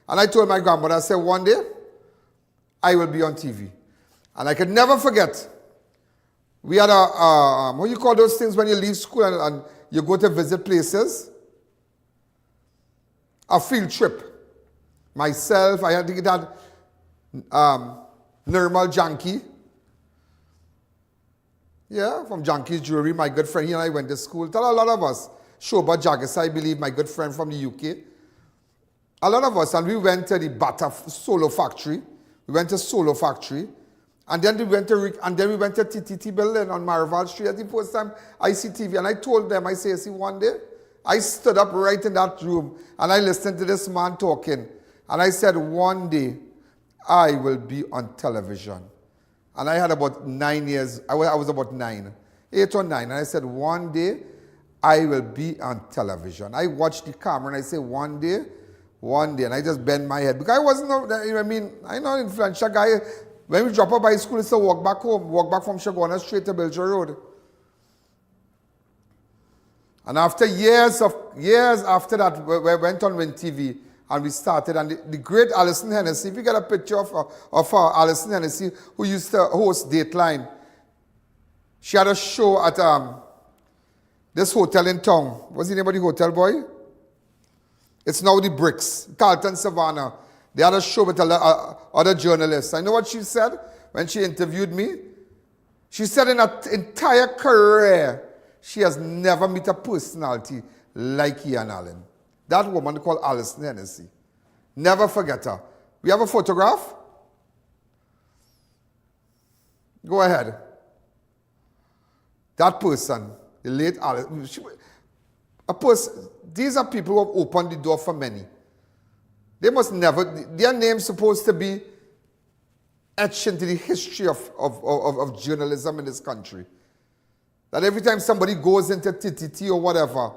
And I told my grandmother, I said, one day, I will be on TV. And I could never forget, we had what do you call those things when you leave school and you go to visit places? A field trip. Myself, I had to get that Nirmal Janki. Yeah, from Janki's Jewelry, my good friend. He and I went to school. Tell a lot of us. Shobha Jagasa, I believe, my good friend from the UK. A lot of us, and we went to the Bata Solo Factory. We went to Solo Factory. And then we went to TTT building on Maraval Street. That's the first time I see TV. And I told them, I say, see, one day, I stood up right in that room and I listened to this man talking. And I said, one day, I will be on television. And I had about 9 years. I was about 9, 8 or 9. And I said, one day, I will be on television. I watched the camera and I say, one day. And I just bend my head. Because I wasn't, I'm not an influential guy. When we drop out by school, it's to walk back home. Walk back from Guyana straight to Bilger Road. And after years after that, we went on Win TV and we started. And the great Alison Hennessy, if you get a picture of Alison Hennessy, who used to host Dateline, she had a show at this hotel in town. What's the name of the hotel, boy? It's now the Bricks, Carlton Savannah. They had a show with other journalists. I know what she said when she interviewed me. She said in her entire career, she has never met a personality like I.A.N. That woman called Alison Hennessy. Never forget her. We have a photograph? Go ahead. That person, the late Alison. These are people who have opened the door for many. They must never, their name's supposed to be etched into the history of journalism in this country. That every time somebody goes into TTT or whatever,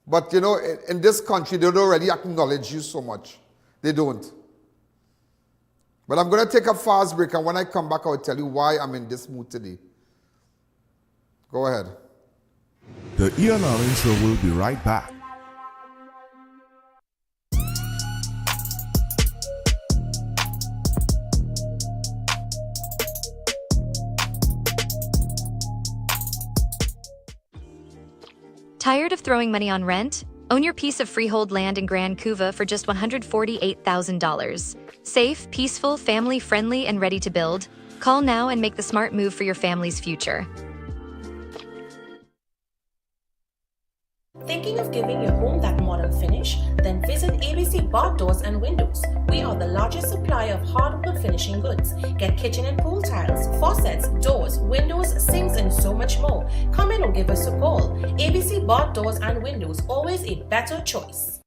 but you know, in this country, they don't already acknowledge you so much. They don't. But I'm going to take a fast break, and when I come back, I'll tell you why I'm in this mood today. Go ahead. The I.A.N. Show will be right back. Tired of throwing money on rent? Own your piece of freehold land in Grand Couva for just $148,000. Safe, peaceful, family-friendly, and ready to build? Call now and make the smart move for your family's future. Thinking of giving your home that modern finish? Then visit ABC Bar Doors and Windows. We are the largest supplier of hardwood finishing goods. Get kitchen and pool tiles, faucets, doors, windows, sinks, and so much more. Come in or give us a call. ABC Bar Doors and Windows, always a better choice.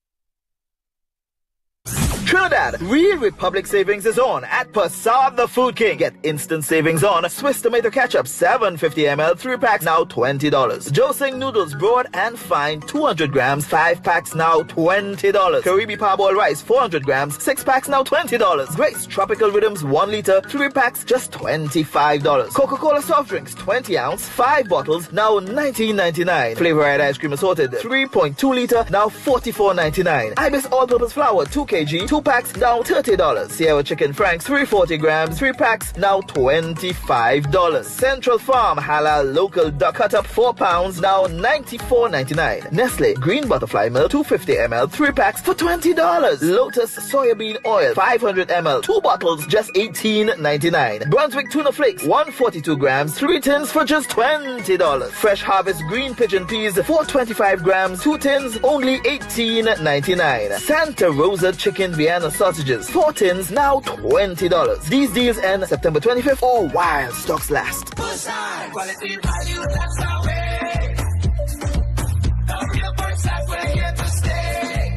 Trinidad, Real Republic Savings is on at Passad the Food King. Get instant savings on Swiss tomato ketchup 750 ml 3 packs now $20. Josing noodles broad and fine 200 grams 5 packs now $20. Karibi parboiled rice 400 grams 6 packs now $20. Grace Tropical Rhythms 1 liter 3 packs just $25. Coca-Cola soft drinks 20 ounce 5 bottles now $19.99. Flavorized ice cream assorted 3.2 liter now $44.99. Ibis all-purpose flour 2 kg 2 packs now $30. Sierra Chicken Franks 340 grams 3 packs now $25. Central Farm Halal Local Duck Cut Up 4 pounds now $94.99. Nestle Green Butterfly Milk 250 ml 3 packs for $20. Lotus Soybean Oil 500 ml 2 bottles just $18.99. Brunswick Tuna Flakes 142 grams 3 tins for just $20. Fresh Harvest Green Pigeon Peas 425 grams 2 tins only $18.99. Santa Rosa Chicken Vienna sausages 4 tins now $20. These deals end September 25th or while stocks last. Quality value, that's our way. The real birds that we're here to stay.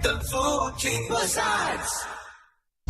The food Keep us odds.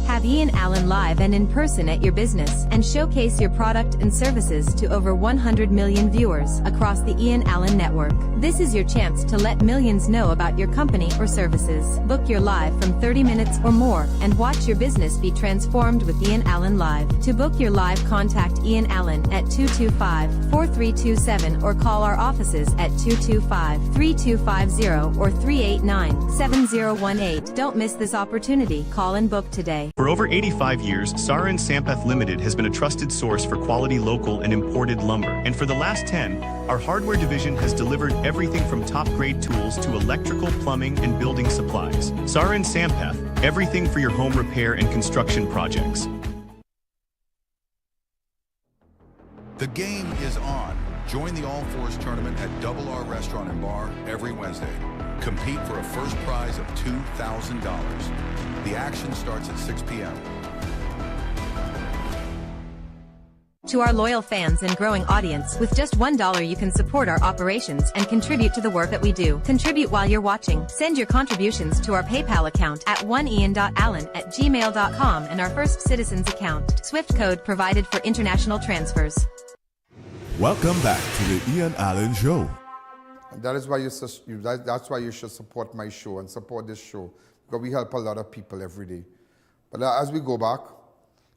Have I.A.N live and in person at your business and showcase your product and services to over 100 million viewers across the I.A.N network. This is your chance to let millions know about your company or services. Book your live from 30 minutes or more and watch your business be transformed with I.A.N Live. To book your live, contact I.A.N at 225-4327 or call our offices at 225-3250 or 389-7018. Don't miss this opportunity. Call and book today. For over 85 years, Saran Sampath Limited has been a trusted source for quality local and imported lumber. And for the last 10, our hardware division has delivered everything from top-grade tools to electrical, plumbing, and building supplies. Saran Sampath, everything for your home repair and construction projects. The game is on. Join the All Fours tournament at Double R Restaurant and Bar every Wednesday. Compete for a first prize of $2,000. The action starts at 6 p.m. To our loyal fans and growing audience, with just $1 you can support our operations and contribute to the work that we do. Contribute while you're watching. Send your contributions to our PayPal account at oneian.allen@gmail.com and our First Citizens account. Swift code provided for international transfers. Welcome back to the Ian Allen Show. And that is why that's why you should support my show and support this show, because we help a lot of people every day. But as we go back,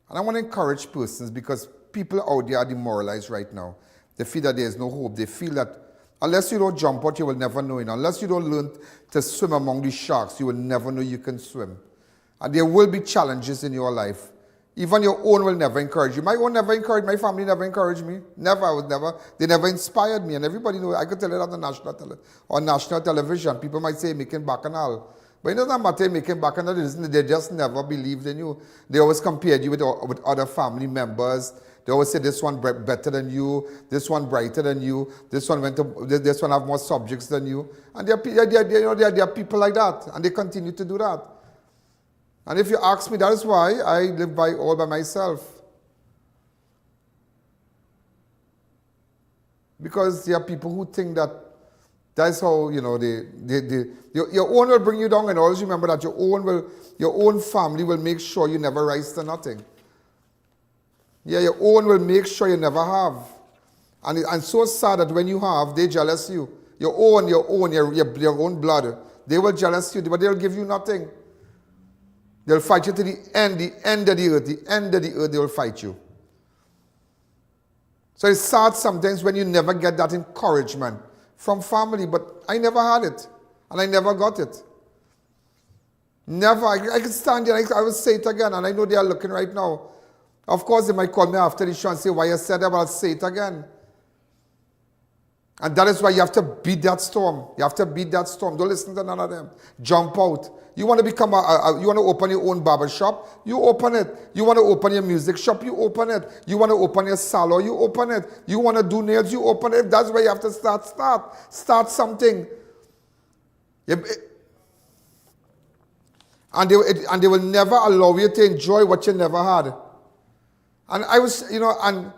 and I want to encourage persons, because people out there are demoralized right now. They feel that there is no hope. They feel that unless you don't jump out, you will never know it. Unless you don't learn to swim among the sharks, you will never know you can swim. And there will be challenges in your life. Even your own will never encourage you. My own never encouraged, my family never encouraged me. Never, they never inspired me. And everybody knows, I could tell it on the national television. People might say, making bacchanal. But it doesn't matter making bacchanal, they just never believed in you. They always compared you with other family members. They always say, this one better than you, this one brighter than you, this one have more subjects than you. And there are people like that, and they continue to do that. And if you ask me, that is why I live all by myself. Because there are people who think that that's how, your own will bring you down, and always remember that your own family will make sure you never rise to nothing. Yeah, your own will make sure you never have. And so sad that when you have, they jealous you. Your own blood. They will jealous you, but they'll give you nothing. They'll fight you to the end of the earth. The end of the earth, they will fight you. So it's sad sometimes when you never get that encouragement from family, but I never had it, and I never got it. Never. I can stand here, I will say it again, and I know they are looking right now. Of course, they might call me after the show and say, why you said that, but I'll say it again. And that is why you have to beat that storm. You have to beat that storm. Don't listen to none of them. Jump out. You want to become you want to open your own barber shop? You open it. You want to open your music shop? You open it. You want to open your salon? You open it. You want to do nails? You open it. That's where you have to start. Start something. And they will never allow you to enjoy what you never had. And I was, and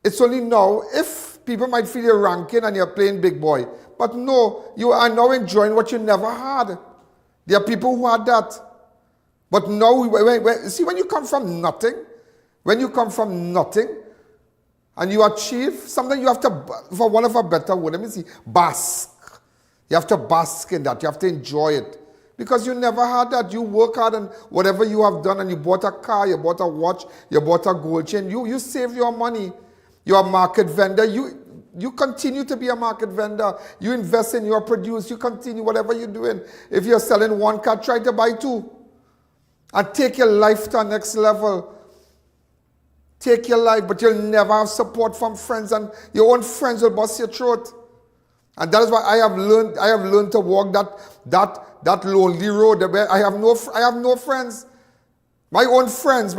it's only now, if people might feel you're ranking and you're playing big boy. But no, you are now enjoying what you never had. There are people who had that. But now, see, when you come from nothing, and you achieve, something you have to, for one of a better word, let me see, bask. You have to bask in that. You have to enjoy it. Because you never had that. You work hard and whatever you have done, and you bought a car, you bought a watch, you bought a gold chain, you save your money. You're a market vendor. You continue to be a market vendor. You invest in your produce. You continue whatever you're doing. If you're selling one car, try to buy two. And take your life to the next level. Take your life, but you'll never have support from friends, and your own friends will bust your throat. And that is why I have learned to walk that lonely road where I have no friends. My own friends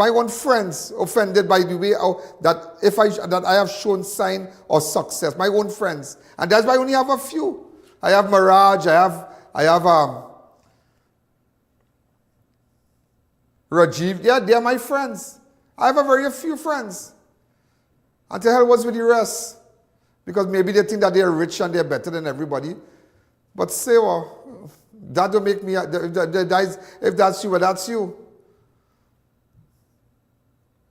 offended by the way that I have shown sign of success. My own friends. And that's why I only have a few. I have Mirage, I have Rajiv. Yeah, they are my friends. I have a very few friends. And to hell was with the rest. Because maybe they think that they're rich and they're better than everybody. But say, That don't make me, if that's you, well, that's you.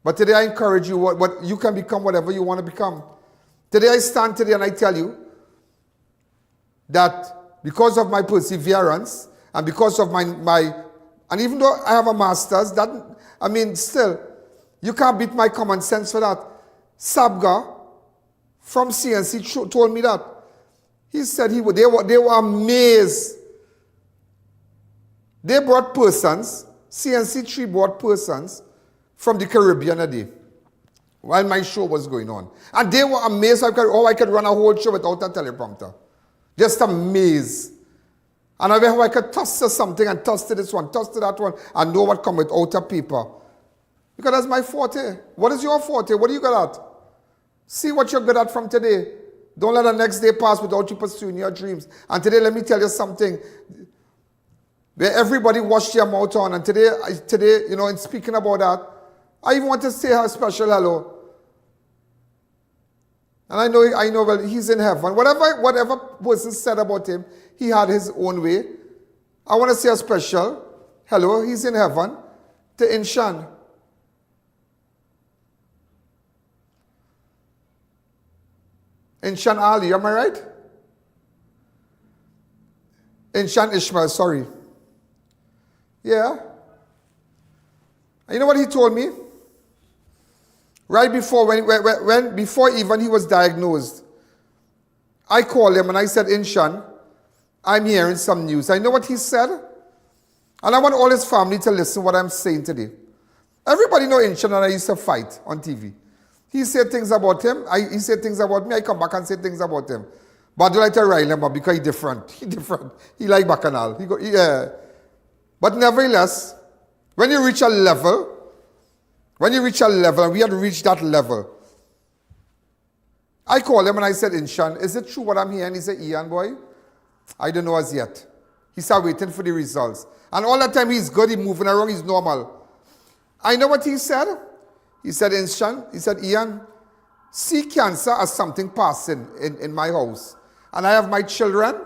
But today I encourage you, what you can become whatever you want to become. Today I stand today and I tell you that because of my perseverance and because of my and even though I have a master's, still, you can't beat my common sense for that. Sabga from CNC told me that. He said they were amazed. They brought persons, CNC3 brought persons from the Caribbean a day while my show was going on. And they were amazed how I could run a whole show without a teleprompter. Just amazed. And how I could toss to something and toss to this one, toss to that one, and know what come without a paper. Because that's my forte. What is your forte? What are you good at? See what you're good at from today. Don't let the next day pass without you pursuing your dreams. And today, let me tell you something. Where everybody washed their mouth on. And today, in speaking about that, I even want to say a special hello. And I know, well, he's in heaven. Whatever person said about him, he had his own way. I want to say a special hello, he's in heaven, to Inshan. Inshan Ali, am I right? Inshan Ishmael, sorry. Yeah. And you know what he told me? Right before, before even he was diagnosed, I called him and I said, Inshan, I'm hearing some news. I know what he said. And I want all his family to listen to what I'm saying today. Everybody know Inshan and I used to fight on TV. He said things about him. He said things about me. I come back and say things about him. But I don't like to rile him up because he's different. He's different. He like bacchanal. But nevertheless, when you reach a level, and we had reached that level, I called him and I said, Inshan, is it true what I'm hearing? He said, I.A.N, boy, I don't know as yet. He started waiting for the results. And all that time he's good, he's moving around, he's normal. I know what he said. He said, Inshan, he said, I.A.N, see cancer as something passing in my house. And I have my children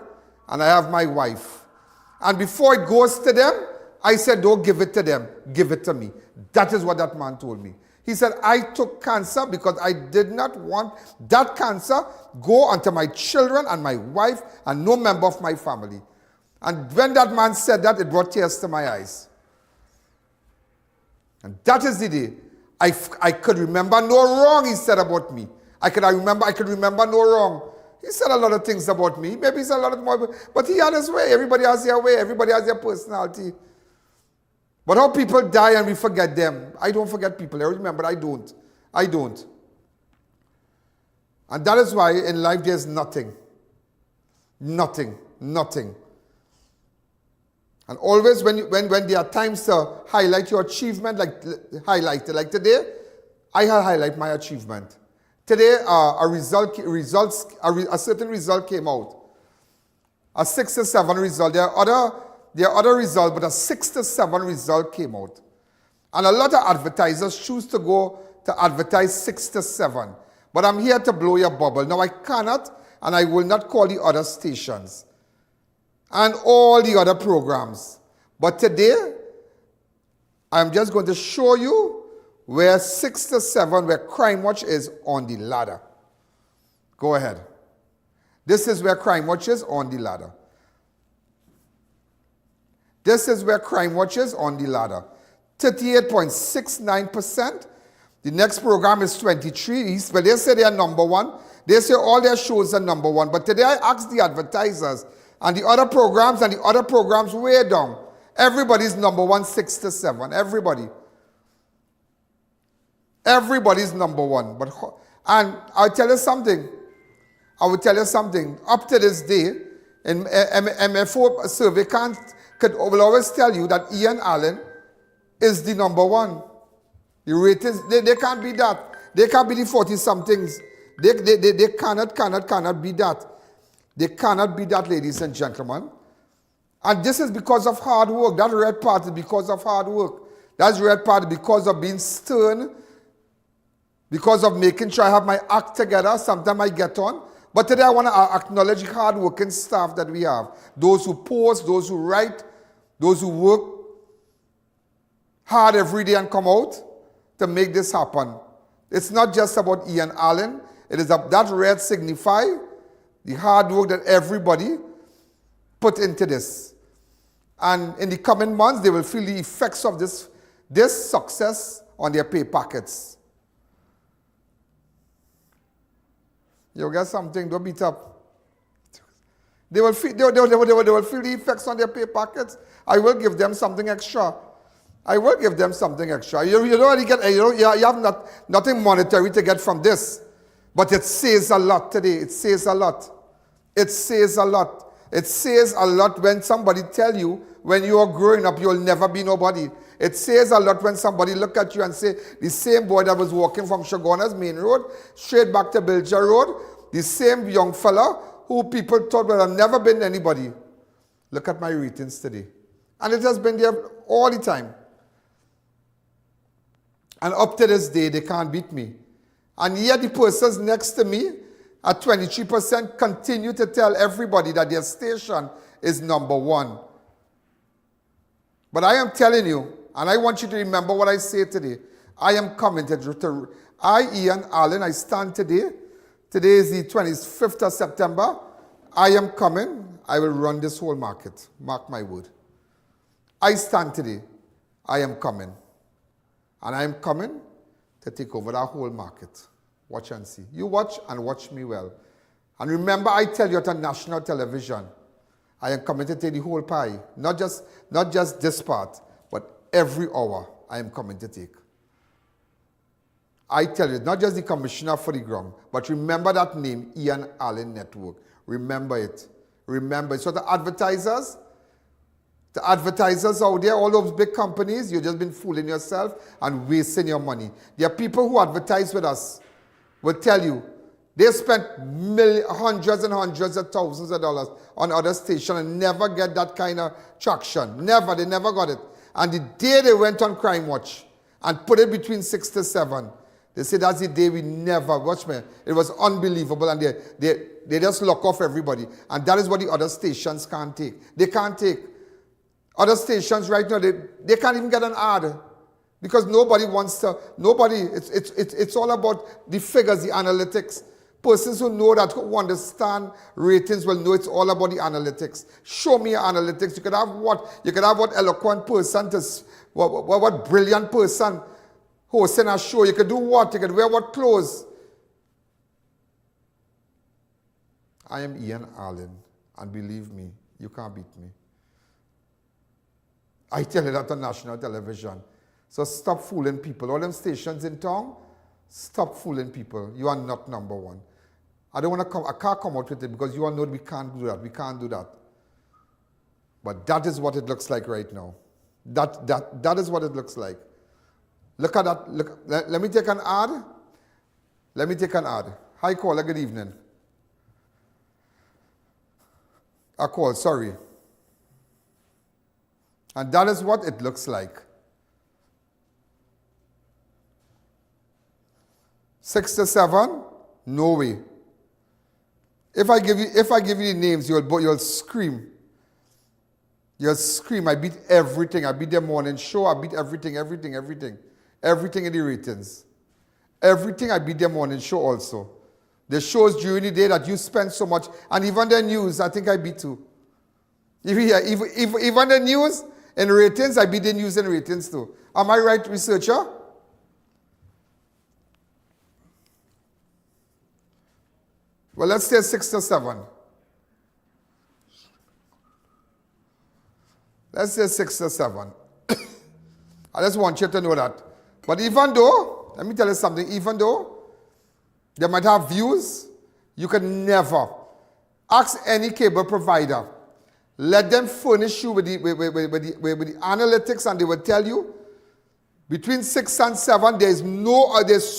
and I have my wife. And before it goes to them, I said, don't give it to them, give it to me. That is what that man told me. He said, I took cancer because I did not want that cancer go onto my children and my wife and no member of my family. And when that man said that, it brought tears to my eyes. And that is the day I could remember no wrong he said about me. I could remember no wrong. He said a lot of things about me. Maybe he said a lot of more, but he had his way. Everybody has their way. Everybody has their personality. But how people die and we forget them. I don't forget people. I remember, I don't. And that is why in life there's nothing. Nothing. And always when there are times to highlight your achievement, like today, I highlight my achievement. Today, a certain result came out. A 6 to 7 result. There are other results, but a 6 to 7 result came out. And a lot of advertisers choose to go to advertise 6 to 7. But I'm here to blow your bubble. Now, I cannot, and I will not call the other stations and all the other programs. But today, I'm just going to show you where 6 to 7, where Crime Watch is on the ladder. Go ahead. This is where Crime Watch is on the ladder. This is where Crime Watch is on the ladder. 38.69%. The next program is 23. But they say they are number one. They say all their shows are number one. But today I asked the advertisers and the other programs way down. Everybody's number one, 6 to 7. Everybody's number one. And I'll tell you something. Up to this day, in MFO survey will always tell you that Ian Allen is the number one. The ratings, they can't be that. They can't be the 40-somethings. They cannot be that. They cannot be that, ladies and gentlemen. And this is because of hard work. That red part is because of hard work. That's red part because of being stern, because of making sure I have my act together. Sometimes I get on, But today I want to acknowledge the hard-working staff that we have. Those who post, those who write, those who work hard every day and come out to make this happen. It's not just about I.A.N. It is that red signify the hard work that everybody put into this. And in the coming months, they will feel the effects of this success on their pay packets. You'll get something, don't beat up. They will feel the effects on their pay packets. I will give them something extra. I will give them something extra. You have nothing monetary to get from this. But it says a lot today. It says a lot. It says a lot. It says a lot when somebody tell you when you are growing up, you'll never be nobody. It says a lot when somebody look at you and say, the same boy that was walking from Shoguna's main road, straight back to Bilger Road, the same young fella who people thought would have never been anybody. Look at my ratings today. And it has been there all the time. And up to this day, they can't beat me. And yet the persons next to me at 23% continue to tell everybody that their station is number one. But I am telling you, and I want you to remember what I say today. I am committed to I.A.N. I stand today. Today is the 25th of September. I am coming. I will run this whole market. Mark my word. I stand today. I am coming. And I am coming to take over that whole market. Watch and see. You watch and watch me well. And remember, I tell you at a national television, I am coming to take the whole pie. Not just this part, but every hour I am coming to take. I tell you, not just the commissioner for the ground, but remember that name, I.A.N. Network. Remember it. Remember it. So the advertisers out there, all those big companies, you've just been fooling yourself and wasting your money. There are people who advertise with us, will tell you, they spent hundreds and hundreds of thousands of dollars on other stations and never get that kind of traction. Never, they never got it. And the day they went on Crime Watch and put it between 6 to 7, they said that's the day we never, watch me, it was unbelievable, and they just lock off everybody. And that is what the other stations can't take. They can't take. Other stations right now, they can't even get an ad. Because nobody wants to, it's all about the figures, the analytics. Persons who know that, who understand ratings will know it's all about the analytics. Show me your analytics. You could have what eloquent person, what brilliant person hosting a show. You could do what? You could wear what clothes? I am I.A.N. And believe me, you can't beat me. I tell you that on national television. So stop fooling people. All them stations in town, stop fooling people. You are not number one. I can't come out with it because you all know we can't do that. We can't do that. But that is what it looks like right now. That is what it looks like. Look at that. Look, let me take an ad. Let me take an ad. Hi, caller. Good evening. A call, sorry. And that is what it looks like. 6 to 7, no way. If I give you the names, you'll scream. You'll scream. I beat everything. I beat their morning show. I beat everything in the ratings. Everything I beat their morning show also. The shows during the day that you spend so much, and even the news, I think I beat too. Even the news and ratings, I beat the news and ratings too. Am I right, researcher? Well, let's say 6 to 7. Let's say 6 to 7. I just want you to know that. But even though, let me tell you something, even though they might have views, you can never ask any cable provider. Let them furnish you with the analytics, and they will tell you between 6 and 7, there's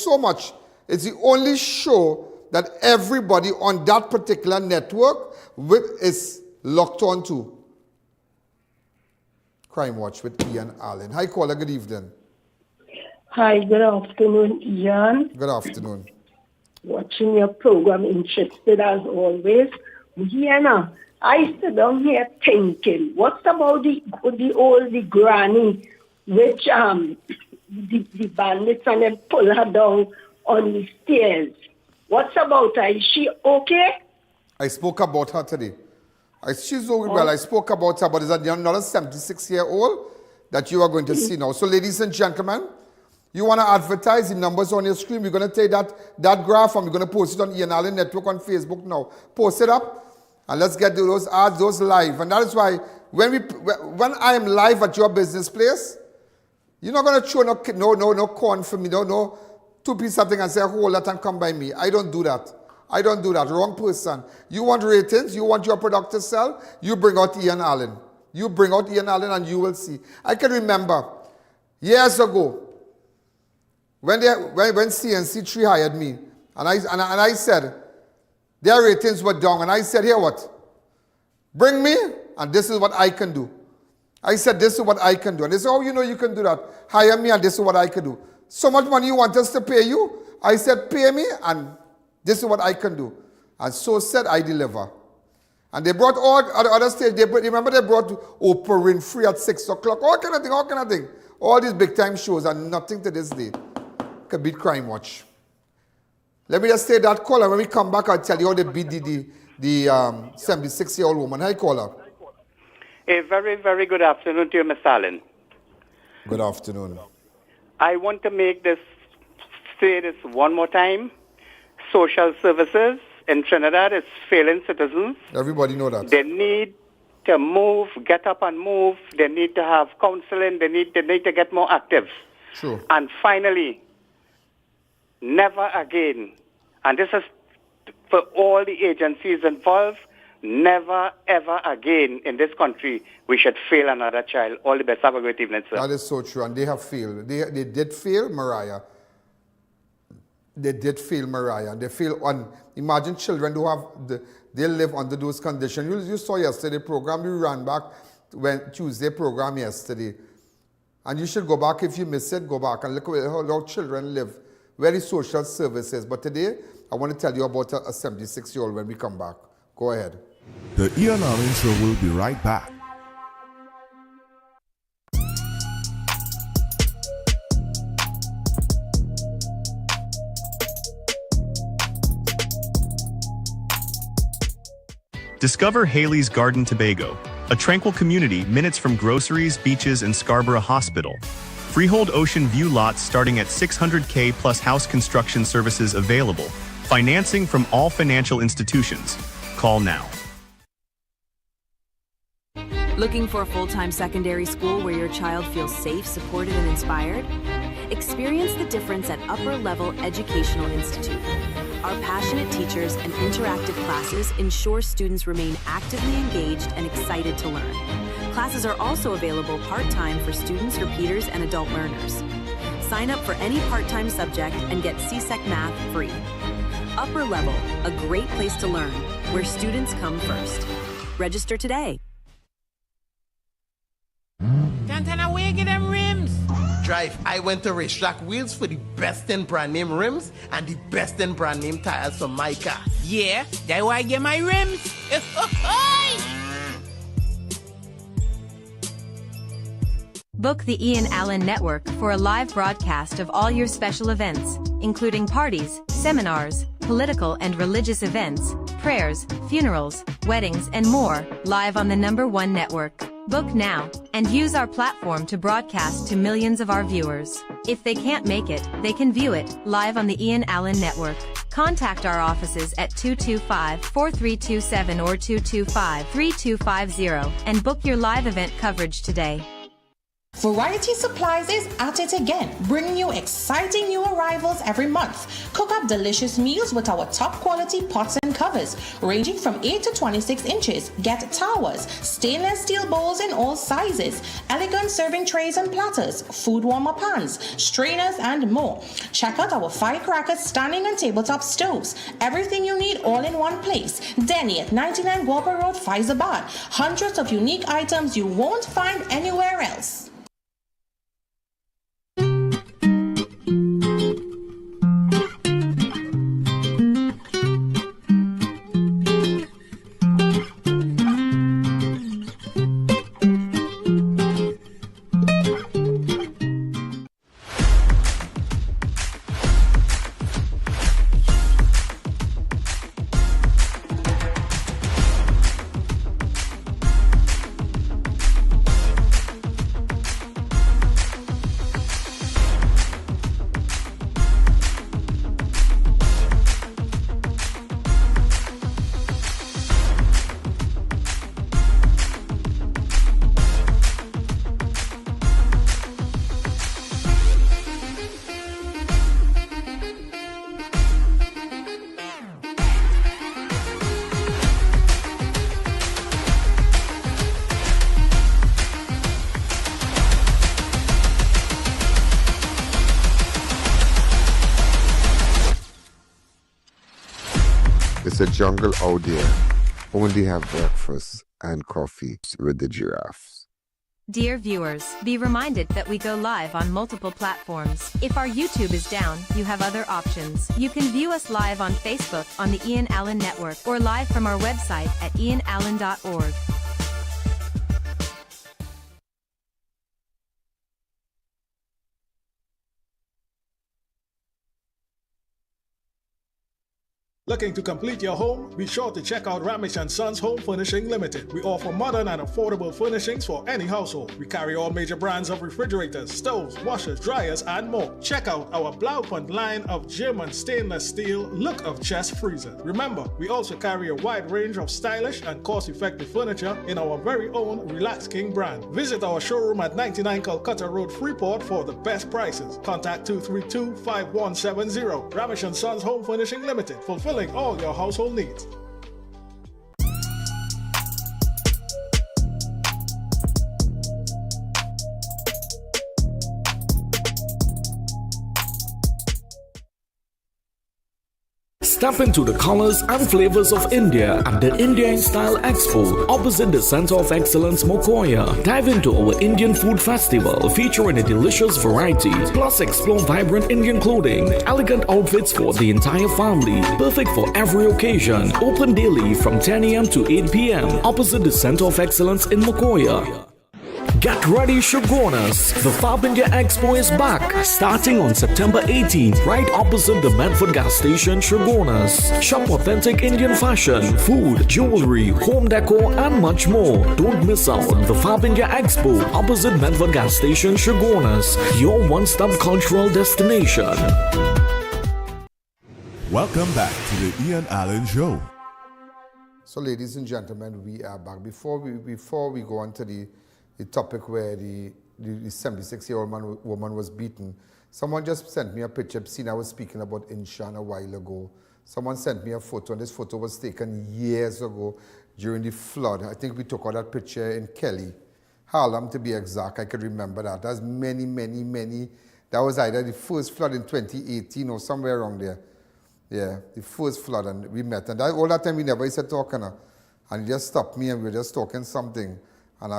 so much. It's the only show that everybody on that particular network is locked on to. Crime Watch with I.A.N. Hi, caller. Good evening. Hi, good afternoon, Ian. Good afternoon. watching your program, interested as always. Guyana, I sit down here thinking, what's about the granny, which the bandits and then pull her down on the stairs? What's about her? Is she okay? I spoke about her today. She's doing well. I spoke about her, but is another 76-year-old that you are going to see now. So, ladies and gentlemen, you want to advertise, the numbers on your screen. We're going to take that graph and we're going to post it on I.A.N Network on Facebook now. Post it up and let's get those ads, those live. And that is why when I am live at your business place, you're not going to throw no corn for me, no two-piece something and say, hold that and come by me. I don't do that. I don't do that. Wrong person. You want ratings, you want your product to sell, you bring out I.A.N. You bring out I.A.N and you will see. I can remember years ago, when CNC3 hired me, and I said, their ratings were down, and I said, here what? Bring me, and this is what I can do. I said, this is what I can do. And they said, oh, you know you can do that. Hire me, and this is what I can do. So much money you want us to pay you? I said, pay me, and this is what I can do. And so said, I deliver. And they brought all other states. Remember they brought Oprah Winfrey at 6 o'clock. All kind of thing. All these big time shows, and nothing to this day could beat Crime Watch. Let me just say that caller. When we come back, I'll tell you how they beat the 76-year-old woman. Hi, caller. A very, very good afternoon to you, Mr. Allen. Good afternoon. I want to say this one more time. Social services in Trinidad is failing citizens. Everybody know that. They need to move, get up and move. They need to have counseling. They need to get more active. Sure. And finally, never again, and this is for all the agencies involved, never, ever again in this country we should fail another child. All the best. Have a great evening, sir. That is so true. And they have failed. They did fail Mariah. They did fail Mariah. And they fail on, imagine children who have, they live under those conditions. You saw yesterday program, we ran back, Tuesday program yesterday. And you should go back, if you miss it, go back and look at how children live. Very social services. But today, I want to tell you about a 76-year-old when we come back. Go ahead. The I.A.N Show will be right back. Discover Haley's Garden Tobago, a tranquil community minutes from groceries, beaches, and Scarborough Hospital. Freehold ocean view lots starting at $600K plus house construction services available. Financing from all financial institutions. Call now. Looking for a full-time secondary school where your child feels safe, supported, and inspired? Experience the difference at Upper Level Educational Institute. Our passionate teachers and interactive classes ensure students remain actively engaged and excited to learn. Classes are also available part-time for students, repeaters, and adult learners. Sign up for any part-time subject and get CSEC Math free. Upper Level, a great place to learn, where students come first. Register today. Can't away get them rims. Drive, I went to Racetrack Wheels for the best in brand name rims and the best in brand name tires for my car. Yeah, that's why I get my rims. Book the I.A.N Network for a live broadcast of all your special events, including parties, seminars, political and religious events, prayers, funerals, weddings, and more, live on the #1 network. Book now, and use our platform to broadcast to millions of our viewers. If they can't make it, they can view it, live on the I.A.N Network. Contact our offices at 225-4327 or 225-3250, and book your live event coverage today. Variety Supplies is at it again, bringing you exciting new arrivals every month. Cook up delicious meals with our top quality pots and covers, ranging from 8 to 26 inches. Get towers, stainless steel bowls in all sizes, elegant serving trays and platters, food warmer pans, strainers, and more. Check out our firecrackers, standing and tabletop stoves. Everything you need all in one place. Denny at 99 Guapa Road, Faizabad. Hundreds of unique items you won't find anywhere else. It's a jungle out there. Only have breakfast and coffee with the giraffes. Dear viewers, be reminded that we go live on multiple platforms. If our YouTube is down, you have other options. You can view us live on Facebook on the I.A.N Network or live from our website at ianalleyne.org. Looking to complete your home? Be sure to check out Ramada & Sons Home Furnishing Limited. We offer modern and affordable furnishings for any household. We carry all major brands of refrigerators, stoves, washers, dryers, and more. Check out our Blaupunkt line of German stainless steel look of chest freezers. Remember, we also carry a wide range of stylish and cost-effective furniture in our very own Relax King brand. Visit our showroom at 99 Calcutta Road, Freeport for the best prices. Contact 232-5170. Ramada & Sons Home Furnishing Limited. Fulfilling all your household needs. Step into the colors and flavors of India at the India in Style Expo opposite the Center of Excellence Mokoya. Dive into our Indian Food Festival featuring a delicious variety, plus explore vibrant Indian clothing, elegant outfits for the entire family, perfect for every occasion. Open daily from 10 a.m. to 8 p.m. opposite the Center of Excellence in Mokoya. Get ready, Shogunas! The Fab India Expo is back, starting on September 18th, right opposite the Medford gas station, Shogunas. Shop authentic Indian fashion, food, jewelry, home decor, and much more. Don't miss out on the Fab India Expo, opposite Medford gas station, Shogunas, your one-stop cultural destination. Welcome back to the I.A.N Show. So, ladies and gentlemen, we are back. Before we go on to the topic where the 76-year-old woman was beaten, someone just sent me a picture. I was speaking about Inshan a while ago. Someone sent me a photo, and this photo was taken years ago during the flood. I think we took out that picture in Kelly, Harlem to be exact. I could remember that. That's many. That was either the first flood in 2018 or somewhere around there. Yeah, the first flood, and we met. And all that time we never used to talk, and he just stopped me, and we were just talking something. And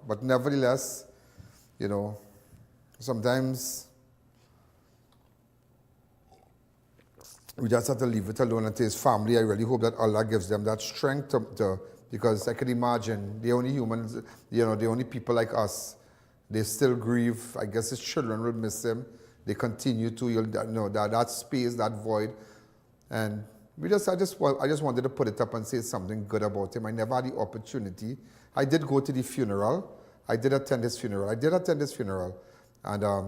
but nevertheless, sometimes we just have to leave it alone. And to his family, I really hope that Allah gives them that strength to because I can imagine they're only humans, they're only people like us. They still grieve. I guess his children will miss him. They continue to, that space, that void. And I just wanted to put it up and say something good about him. I never had the opportunity. I did go to the funeral. I did attend his funeral. And I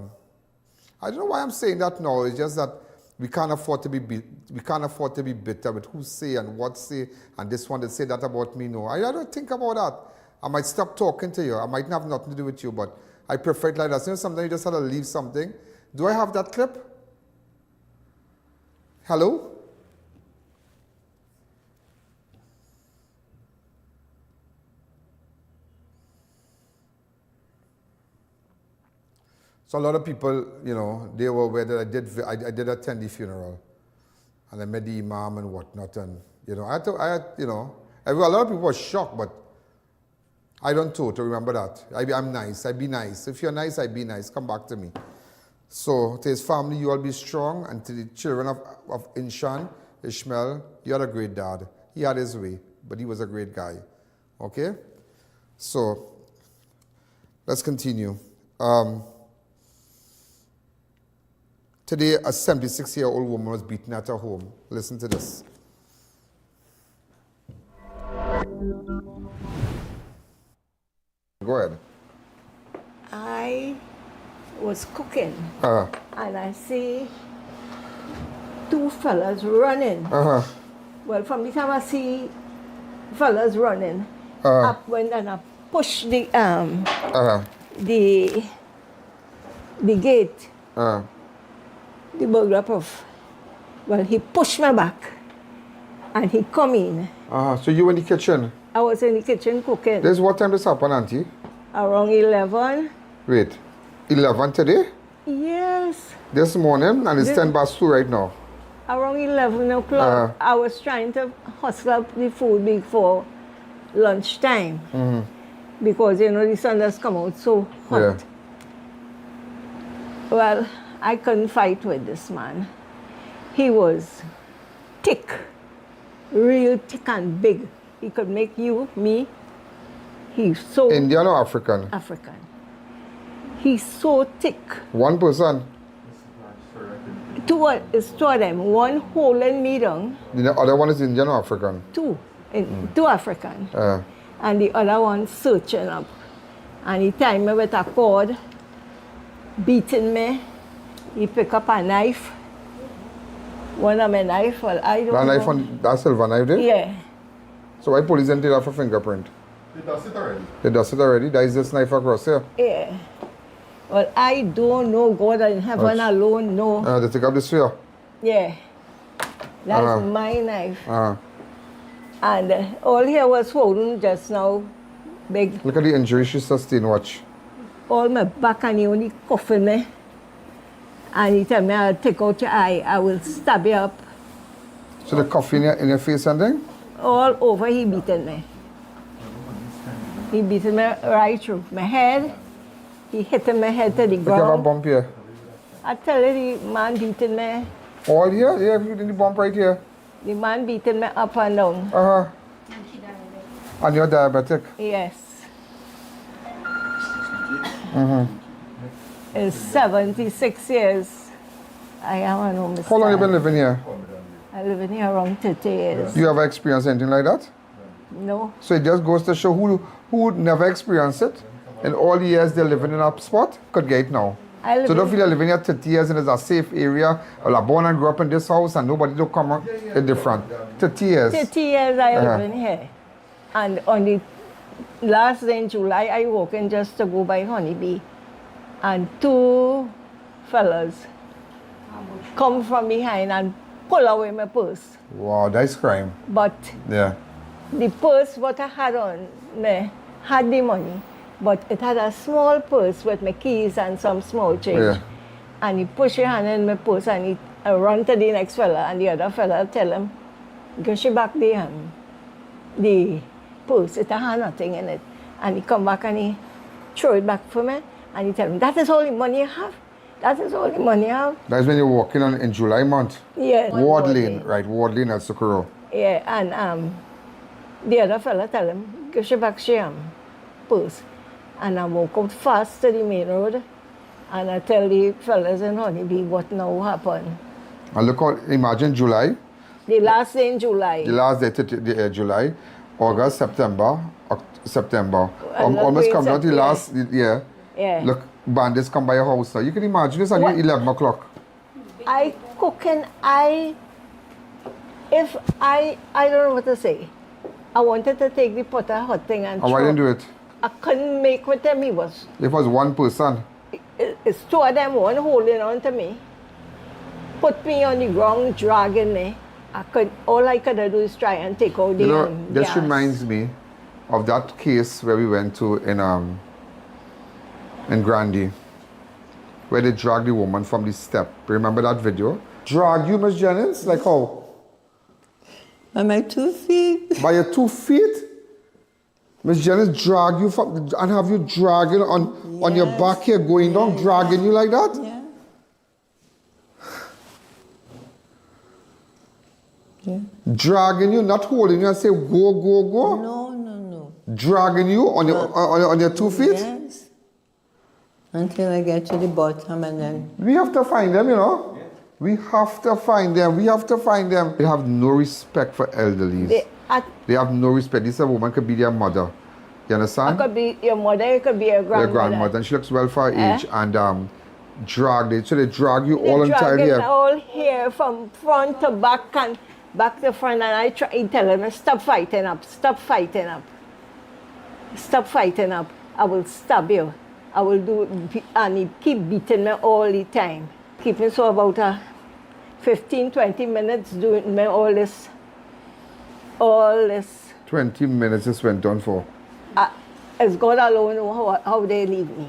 don't know why I'm saying that now. It's just that we can't afford to be bitter with who say and what say, and this one did say that about me. No, I don't think about that. I might stop talking to you. I might have nothing to do with you, but I prefer it like that. Sometimes you just have to leave something. Do I have that clip? Hello? So a lot of people, they were aware that I did attend the funeral, and I met the imam and whatnot, and a lot of people were shocked, but I don't totally remember that. I'm nice. I be nice. If you're nice, I be nice. Come back to me. So to his family, you all be strong, and to the children of Inshan, Ishmael, you had a great dad. He had his way, but he was a great guy. Okay? So let's continue. Today, a 76-year-old woman was beaten at her home. Listen to this. Go ahead. I was cooking, and I see two fellas running. Well, from the time I see fellas running, up went and I pushed the gate. The burglar puff. Well, he pushed me back, and he come in. So you were in the kitchen? I was in the kitchen cooking. This what time this happened, Auntie? Around 11. Wait, 11 today? Yes. This morning, and it's 10 past 2 right now. Around 11 o'clock, I was trying to hustle up the food before lunchtime. Because, you know, the sun has come out so hot. Yeah. Well, I couldn't fight with this man. He was thick, real thick and big. He could make you, me. He's so... Indian or African? African. He's so thick. One person? Two of them. One holding me down. The other one is Indian or African? Two. Two African. Uh, And the other one searching up. And he tied me with a cord, beating me. He picked up a knife. One of my knife, well, I don't know. Knife on that silver knife there? Yeah. So why police didn't take that for fingerprint? They does it already. They does it already? That is this knife across here? Yeah. Well, I don't know. God in heaven alone know. They take up this here? Yeah. That's my knife. Uh-huh. And all here was holding just now, big. Look at the injury she sustained, watch. All my back and he only cuffing me. And he tell me, I'll take out your eye, I will stab you up. So the cuff in your face and thing? All over he beating me. He beating me right through my head. He hitting my head to the Look, you have a ground. bump here. I tell you, the man beating me. All here? Yeah, you did the bump right here. The man beating me up and down. Uh-huh. And you're diabetic? Yes. Mm-hmm. In 76 years, I am an homicide. How long have you been living here? I live in here around 30 years. You ever experienced anything like that? No. So it just goes to show who would never experience it, and all the years they're living in a spot, could get it now. So don't feel you're living here 30 years and it's a safe area. Well, I born and grew up in this house and nobody don't come out different. 30 years. 30 years I live in here. And on the last day in July, I walk in just to go buy honeybee. And two fellas come from behind and pull away my purse. Wow, that's crime. But Yeah. the purse what I had on me had the money, but it had a small purse with my keys and some small change. Yeah. And he push your hand in my purse and he run to the next fella, and the other fella tell him, give she back the purse, it had nothing in it. And he come back and he throw it back for me, and he tell me, that is all the money you have? That is all the money you have? That's when you're walking on in July month? Yeah. Ward Lane, right, Ward Lane at Socorro. Yeah, and the other fella tell him, give she back she purse. And I walk out fast to the main road, and I tell the fellas in Honeybee what now happened. And look how, imagine July. The last day in July. The last day, July, August, September. And Almost come down to the last year. Yeah. Look, bandits come by your house now. You can imagine this on your 11 o'clock. I cooking, I don't know what to say. I wanted to take the pot of hot thing and why didn't you do it? I couldn't make with them. It was one person. It's two of them, one holding on to me. Put me on the ground, dragging me. All I could do is try and take out the This gas. reminds me of that case where we went to in Grandy, where they dragged the woman from the step. Remember that video? Drag you, Miss Jennings? Like how? By my 2 feet. By your 2 feet? Miss Jennings drag you from, and have you dragging on your back here, going down, dragging you like that? Yeah. Yeah. Dragging you, not holding you and say, go, go, go? No. Dragging you on your 2 feet? Yes. Until I get to the bottom and then... We have to find them, you know. We have to find them. They have no respect for elderlies. They have no respect. This woman could be their mother. You understand? It could be your mother, it could be your grandmother. Your grandmother. And she looks well for her age. And so they drag you all entire here. here. All here from front to back and back to front. And I try to tell him, stop fighting up. Stop fighting up. Stop fighting up. I will stab you. I will do it. And he keep beating me all the time. Keep me so about 15, 20 minutes doing me all this. 20 minutes just went on for. It's God alone know how they leave me.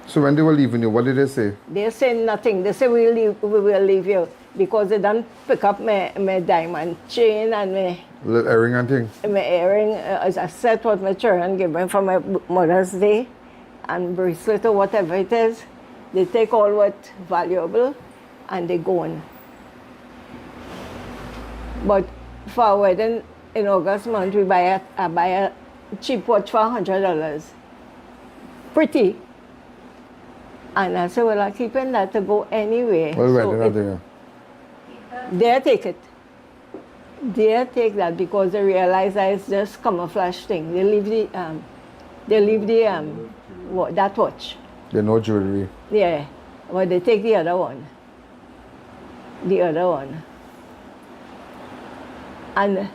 So when they were leaving you, what did they say? They say nothing. They say we will leave you because they don't pick up my diamond chain and my Little earring and thing. My earring, as I said, what my children gave me for my Mother's Day, and bracelet or whatever it is. They take all what valuable and they go on. But for our wedding in August month, we buy a cheap watch for $100. Pretty. And I said, well, I'm keeping that to go anyway. Well, so they take it. They take that because they realize that it's just camouflage thing. They leave that watch. They no jewelry. Yeah, but they take the other one. The other one. And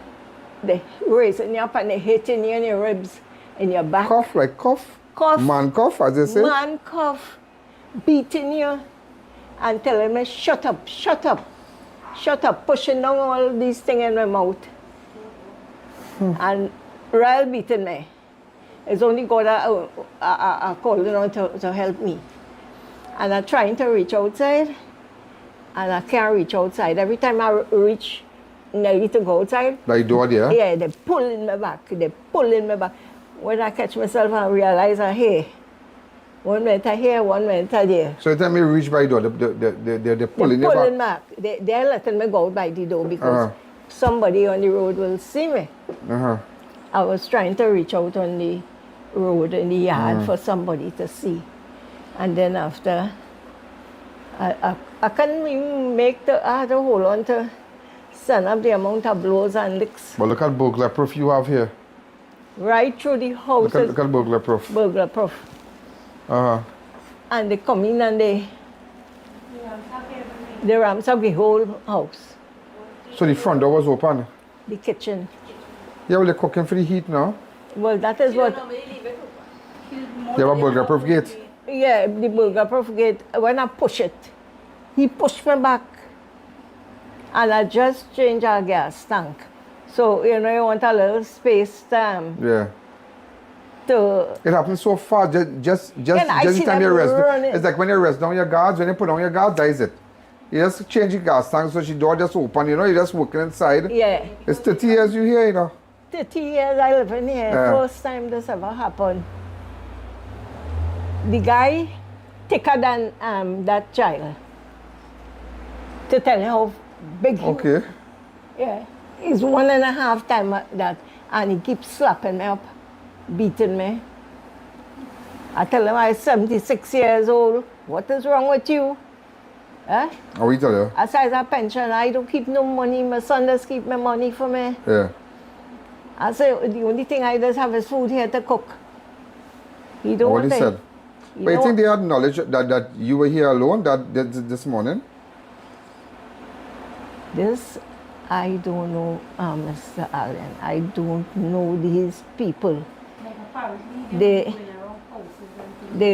they raising you up and they hitting you in your ribs, in your back. Cuff, like cuff? Cuff. Man cuff, as they say? Man cuff. Beating you and telling me, shut up, shut up. Shut up, pushing down all these things in my mouth. And real beating me. It's only God I called on to help me. And I'm trying to reach outside, and I can't reach outside. Every time I reach nearly to go outside, like door there? Yeah, they pull in my back. They pull in my back. When I catch myself and realize, hey, 1 minute here, 1 minute there. So every time you reach by the door, they're pulling you back? Pulling back. They're letting me go by the door because somebody on the road will see me. I was trying to reach out on the road in the yard for somebody to see. And then after, I couldn't even make I had to hold on to send up the amount of blows and licks. But look at burglar proof you have here. Right through the house. Look at burglar proof. Burglar proof. And they come in and they ramps up the whole house. So the front door was open? The kitchen. Yeah, well, they're cooking for the heat now. Well, that is what... You have a burglar proof gate? Yeah, the burglar proof gate. When I push it, he pushed me back. And I just changed our gas tank. So, you want a little space yeah. To... It happens so fast, just the time you rest. It's like when you rest down your guards, when you put down your guards, that is it. You just change the gas tank so the door just open, you're just working inside. Yeah. It's 30 years you here, 30 years I live in here. Yeah. First time this ever happened. The guy thicker than that child. To tell you how big he was. Yeah. He's 1.5 times that, and he keeps slapping me up, beating me. I tell him I'm 76 years old. What is wrong with you? How we tell you? Aside a pension, I don't keep no money. My son does keep my money for me. Yeah. I say the only thing I does have is food here to cook. He don't what want he said? But you think they had knowledge that you were here alone this morning? This, I don't know, Mr. Allen. I don't know these people. They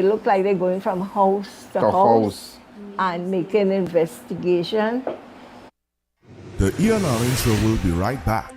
look like they're going from house to house and making investigation. The I.A.N Show will be right back.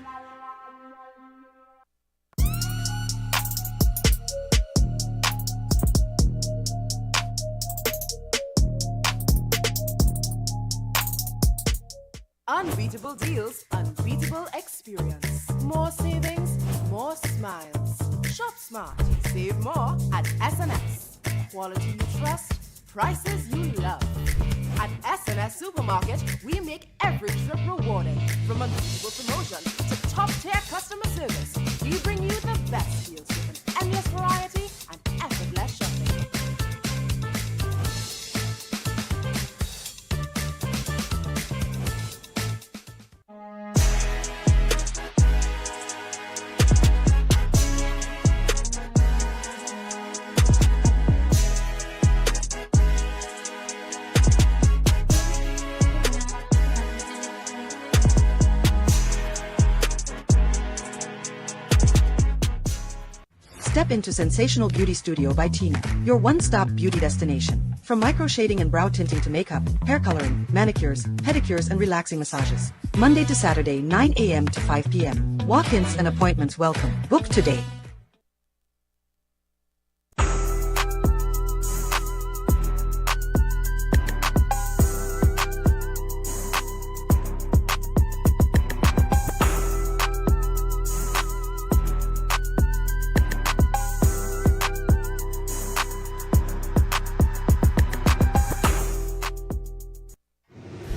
Unbeatable deals, unbeatable experience. More savings, more smiles. Shop smart, save more at S&S. Quality you trust, prices you love. At S&S Supermarket, we make every trip rewarding. From unbeatable promotion to top-tier customer service, we bring you the best deals with an endless variety and effortless shopping. Step into Sensational Beauty Studio by Tina, your one-stop beauty destination. From micro shading and brow tinting to makeup, hair coloring, manicures, pedicures, and relaxing massages. Monday to Saturday, 9 a.m. to 5 p.m. Walk-ins and appointments welcome. Book today.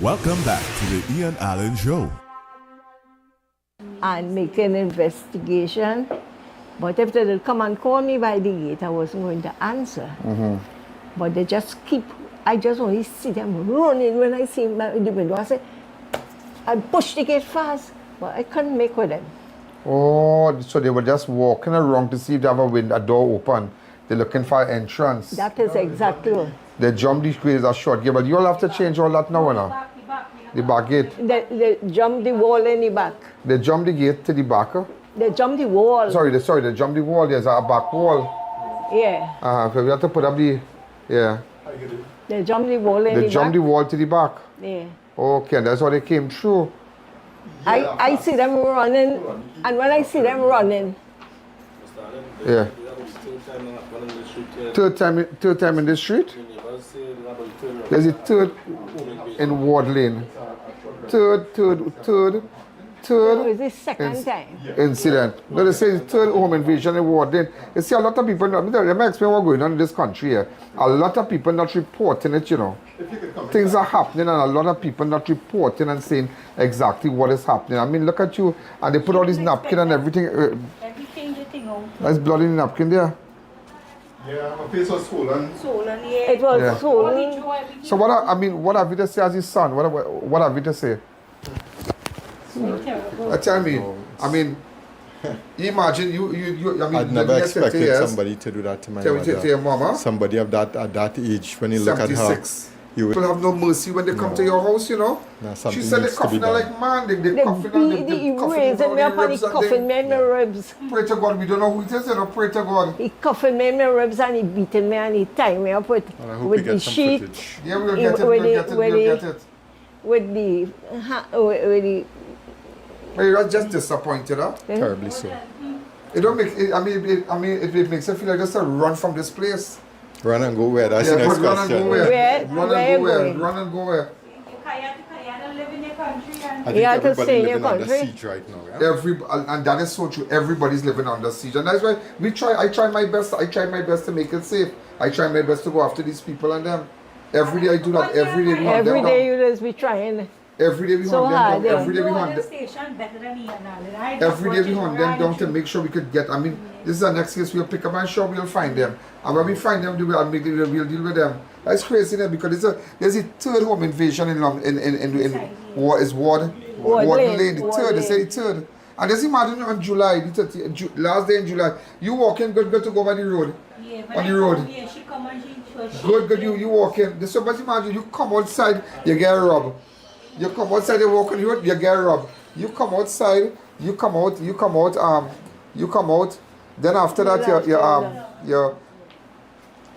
Welcome back to the I.A.N. Show. And make an investigation. But if they did come and call me by the gate, I wasn't going to answer. But they just I just only see them running when I see them in the window. I push the gate fast, but I couldn't make with them. Oh, so they were just walking around to see if they have a door open. They're looking for entrance. That is exactly what. They jump these ways a short gate, but you'll have to change all that now, now. The back gate. They jump the wall in the back. They jump the gate to the back. They jump the wall. Sorry, they jump the wall. There's a back wall. Yeah. So we have to put up the, They jump the wall in the back. They jump the wall to the back. Yeah. Okay, that's how they came through. I see them running, and when I see them running, yeah. Third time in the street? There's a third in Ward Lane. Third. Oh, is this second time? Incident. No, they say third home invasion in Ward Lane. You see, a lot of people, let me explain what's going on in this country here. A lot of people not reporting it, you know. Things are happening and a lot of people not reporting and saying exactly what is happening. I mean, look at you, and they put all these napkin and everything. There's blood in the napkin there. Yeah, my face was swollen. Swollen, yeah. It was swollen. So what have you to say as his son? What have you to say? Tell me, I mean, imagine you I mean, I'd never expected somebody to do that to my mother. To your mama? Somebody of that at that age, when you look at her, you people have no mercy when they come to your house, you know. She said they coffin her like man, they coffin her. He raising me up and he coffin me in my ribs. Pray to God, we don't know who it is, you know, pray to God. He coffin me in my ribs and he beating me and he tying me up with the sheet. Yeah, we'll get it. With the But you're just disappointed, huh? Terribly so. It don't make. It makes you feel like just a run from this place. Run and go where? That's the next question. Run and go where? Run and go where? I think everybody's living under siege right now. Yeah? And that is so true. Everybody's living under siege, and that's why I try my best. I try my best to make it safe. I try my best to go after these people and them. Every day I do that. Every day we hunt them down. Every day you just be trying. Every day we hunt them down. Every day we hunt them. Every day we hunt them down to make sure we could get. I mean, this is the next case. We'll pick up and sure we'll find them. And when we find them, we'll deal with them. That's crazy, now, because there's a third home invasion in Ward Lane. The third. They say the third. And just imagine on July, last day in July, you walking good to go by the road. On the road. Good. You walk in. So much imagine you come outside, you get robbed. You come outside, you walk on the road, you get robbed. You come outside, you come out. Then after that, you're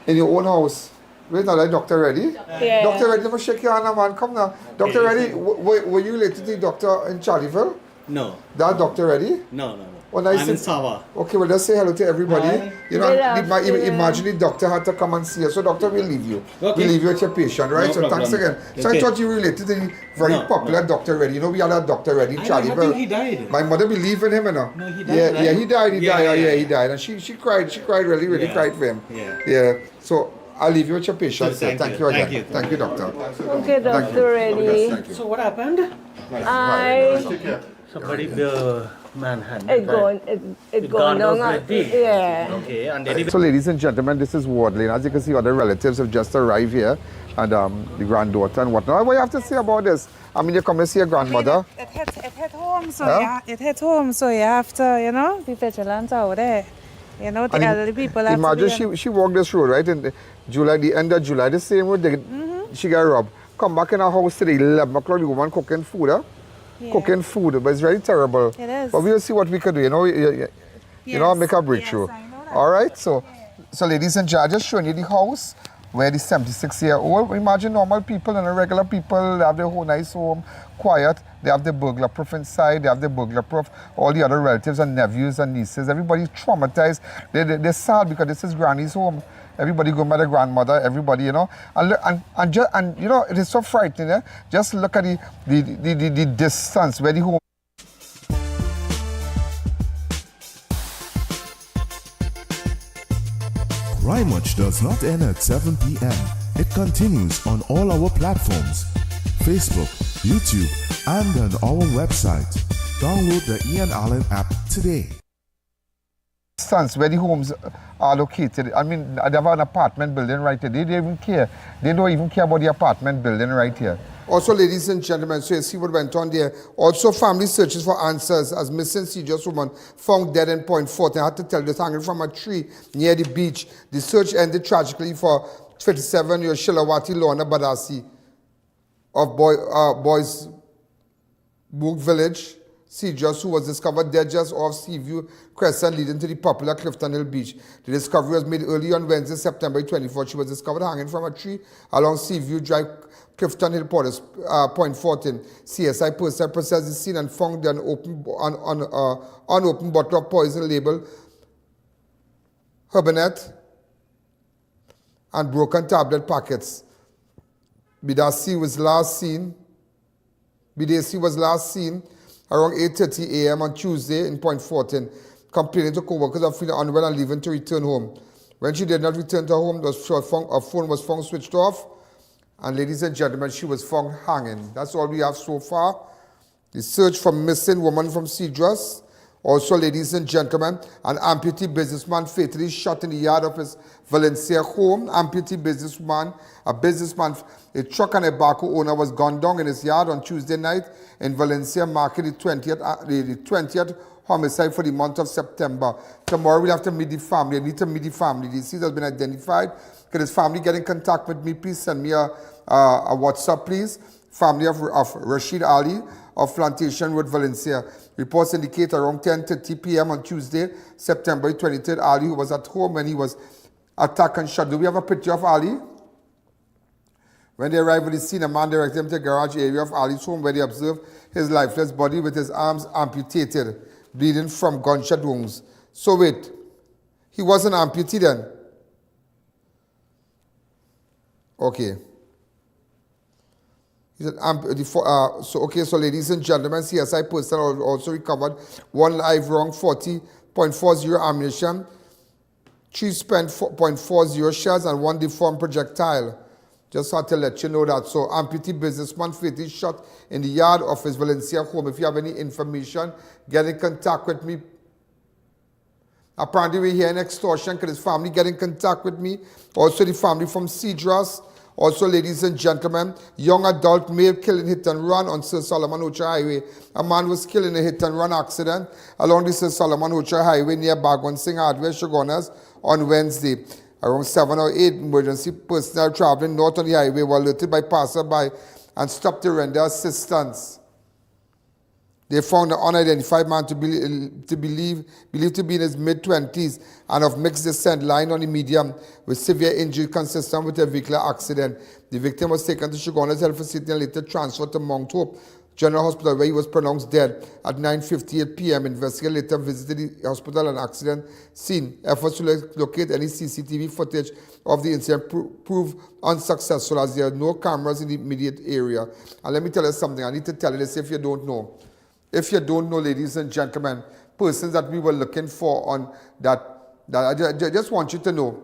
in your own house. Wait now, that Dr. Reddy? Yeah. Dr. Reddy, never shake your hand, man. Come now. Dr. Reddy, were you related to the doctor in Charlieville? No. That Dr. Reddy? No. Well, I'm in Sava. Okay, well, let's say hello to everybody. Hi. You know, imagine the doctor had to come and see us. So, doctor, we'll leave you. Okay. We'll leave you with your patient, right? No So, problem. thanks again. So, I thought you related to the very popular Dr. Reddy. You know, we had a Dr. Reddy in Charlieville. I think he died. My mother believed in him, you know. No, he died. Yeah, he died. He died. And she cried. She cried really cried for him. Yeah. So, I'll leave you with your patient. So, Thank you again. Thank you, doctor. Okay, Dr. Reddy. Thank you. So what happened? Somebody the manhunt. It gone down. Yeah. Okay, and then So, ladies and gentlemen, this is Ward Lane. As you can see, other relatives have just arrived here, and the granddaughter and whatnot. What do you have to say about this? I mean, you come to see your grandmother. It hit home, so it hit home, so you have to, be vigilant out there. You know, the elderly people have imagine to be... she walked this road, right, in July, the end of July, the same road, she got robbed. Come back in her house today, 11 o'clock, the woman cooking food, cooking food, but it's very terrible. It is. But we'll see what we can do, you know, make a breakthrough. Yes, I know that. All right, so ladies and gentlemen, just showing you the house where the 76-year-old, imagine normal people and regular people, they have their whole nice home, quiet. They have the burglar proof inside, they have the burglar proof, all the other relatives and nephews and nieces, everybody's traumatized. They're sad because this is Granny's home. Everybody going by the grandmother, everybody, you know. And you know, it is so frightening, eh? Just look at the distance where the home. Crime Watch does not end at 7 p.m. It continues on all our platforms. Facebook, YouTube, and on our website. Download the Ian Allen app today. Where the homes are located, I mean, they have an apartment building right here. They don't even care. They don't even care about the apartment building right here. Also, ladies and gentlemen, so you see what went on there. Also, family searches for answers as missing Cedros woman found dead in Point Fortin. I had to tell you, hanging from a tree near the beach. The search ended tragically for 27-year-old Shilawati Lorna Badasi of Boys Book Village, Cedros, who was discovered dead just off Seaview Crescent leading to the popular Clifton Hill Beach. The discovery was made early on Wednesday, September 24th. She was discovered hanging from a tree along Seaview Drive, Clifton Hill, Point Fortin. CSI personnel processed the scene and found an unopened bottle of poison labeled Herbanet and broken tablet packets. Badasi was last seen around 8:30 a.m. on Tuesday in Point Fortin, complaining to co-workers of feeling unwell and leaving to return home. When she did not return to her home, her phone was found switched off, and ladies and gentlemen, she was found hanging. That's all we have so far. The search for missing woman from Cedros. Also, ladies and gentlemen, an amputee businessman fatally shot in the yard of his Valencia home. Amputee businessman, a truck and a backhoe owner was gunned down in his yard on Tuesday night in Valencia, marking the 20th homicide for the month of September. Tomorrow we'll have to meet the family. I need to meet the family. The deceased has been identified. Can his family get in contact with me? Please send me a WhatsApp, please. Family of Rasheed Ali of Plantation Road, Valencia. Reports indicate around 10:30 p.m. on Tuesday, September 23rd, Ali, who was at home when he was attacked and shot. Do we have a picture of Ali? When they arrived at the scene, a man directed them to the garage area of Ali's home where they observed his lifeless body with his arms amputated, bleeding from gunshot wounds. So wait, he was an amputee then? Okay. He said, so ladies and gentlemen, CSI personnel also recovered one live round 40.40 ammunition, 3 spent .40 shells, and 1 deformed projectile. Just had to let you know that. So, amputee businessman fatally shot in the yard of his Valencia home. If you have any information, get in contact with me. Apparently, we're hearing extortion. Can his family get in contact with me? Also, the family from Cedros. Also, ladies and gentlemen, young adult male killed in hit and run on Sir Solomon Ocha Highway. A man was killed in a hit and run accident along the Sir Solomon Ocha Highway near Bagonsing Hardware, Shogunas on Wednesday. Around 7 or 8 emergency personnel traveling north on the highway were alerted by passerby and stopped to render assistance. They found an unidentified man believed to be in his mid-20s and of mixed descent, lying on the medium with severe injury consistent with a vehicular accident. The victim was taken to Shogunas Health Facility and later transferred to Mount Hope General Hospital, where he was pronounced dead at 9:58 p.m. Investigators later visited the hospital and accident scene. Efforts to locate any CCTV footage of the incident proved unsuccessful as there are no cameras in the immediate area. And let me tell you something. I need to tell you this if you don't know. If you don't know, ladies and gentlemen, persons that we were looking for on that I just want you to know.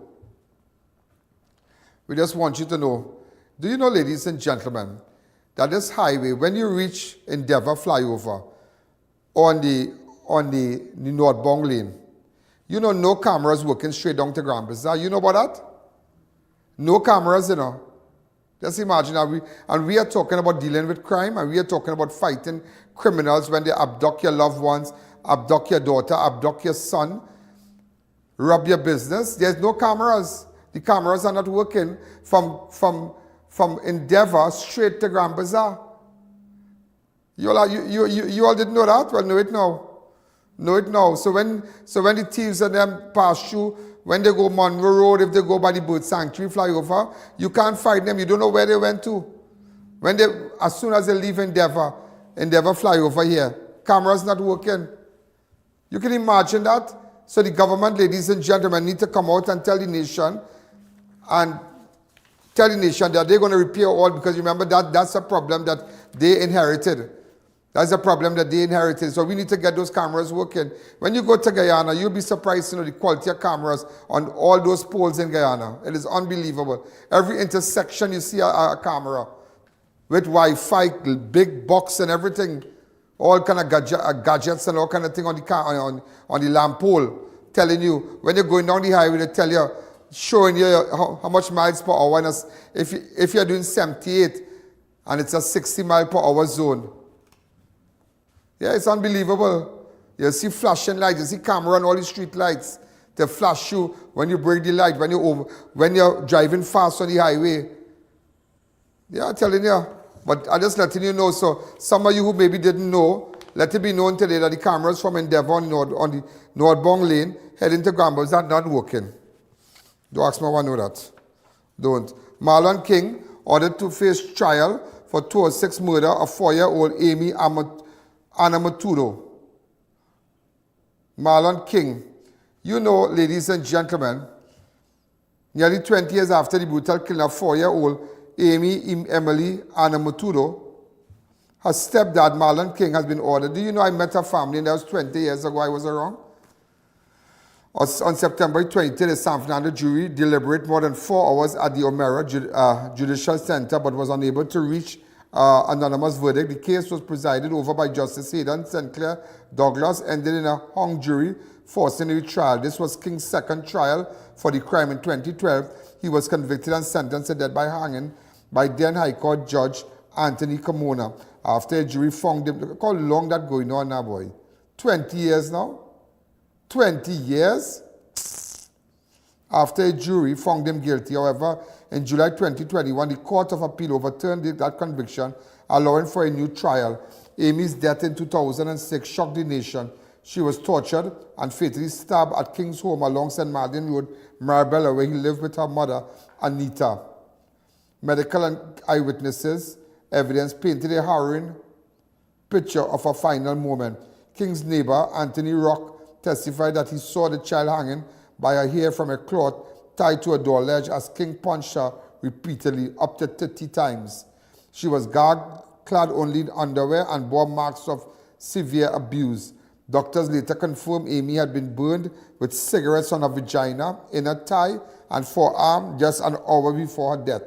We just want you to know. Do you know, ladies and gentlemen, that this highway, when you reach Endeavour flyover on the northbound lane, you know no cameras working straight down to Grand Bazaar. You know about that? No cameras, you know. Just imagine, and we are talking about dealing with crime, and we are talking about fighting criminals when they abduct your loved ones, abduct your daughter, abduct your son, rob your business. There's no cameras. The cameras are not working from Endeavour straight to Grand Bazaar. You all didn't know that? Well, know it now. Know it now. So when the thieves and them pass through, when they go Monroe Road, if they go by the Bird Sanctuary flyover, you can't find them. You don't know where they went to. As soon as they leave Endeavour flyover here, cameras not working. You can imagine that? So the government, ladies and gentlemen, need to come out and tell the nation that they're going to repair all, because remember that's a problem that they inherited. That's a problem that they inherited. So we need to get those cameras working. When you go to Guyana, you'll be surprised to know the quality of cameras on all those poles in Guyana. It is unbelievable. Every intersection you see a camera with Wi-Fi, big box and everything, all kind of gadgets and all kind of thing on the car, on the lamp pole, telling you when you're going down the highway, they tell you, showing you how much miles per hour. And if you're doing 78 and it's a 60 mile per hour zone. Yeah, it's unbelievable. You see flashing lights, you see camera on all the street lights. They flash you when you break the light, when you're driving fast on the highway. Yeah, I'm telling you. But I'm just letting you know. So some of you who maybe didn't know, let it be known today that the cameras from Endeavour on the northbound lane heading to Gambas are not working. Don't ask me why I know that. Don't. Marlon King ordered to face trial for 2006 murder of 4-year-old Amy Anamaturo. Marlon King. You know, ladies and gentlemen, nearly 20 years after the brutal killing of 4-year-old Amy Emily Anamaturo, her stepdad, Marlon King, has been ordered. Do you know I met her family and that was 20 years ago I was around? On September 23rd, the San Fernando jury deliberated more than 4 hours at the O'Mara Judicial Center but was unable to reach anonymous verdict. The case was presided over by Justice Hayden Sinclair Douglas, ended in a hung jury forcing a retrial. This was King's second trial for the crime. In 2012. He was convicted and sentenced to death by hanging by then High Court Judge Anthony Carmona. After a jury found him, look how long that going on now, boy. 20 years now? 20 years? After a jury found him guilty, however, in July 2021, the Court of Appeal overturned that conviction, allowing for a new trial. Amy's death in 2006 shocked the nation. She was tortured and fatally stabbed at King's home along St. Martin Road, Marabella, where he lived with her mother, Anita. Medical and eyewitnesses evidence painted a harrowing picture of a final moment. King's neighbor, Anthony Rock, testified that he saw the child hanging by her hair from a cloth tied to a door ledge as King punched her repeatedly, up to 30 times. She was gagged, clad only in underwear, and bore marks of severe abuse. Doctors later confirmed Amy had been burned with cigarettes on her vagina, in her thigh, and forearm just an hour before her death.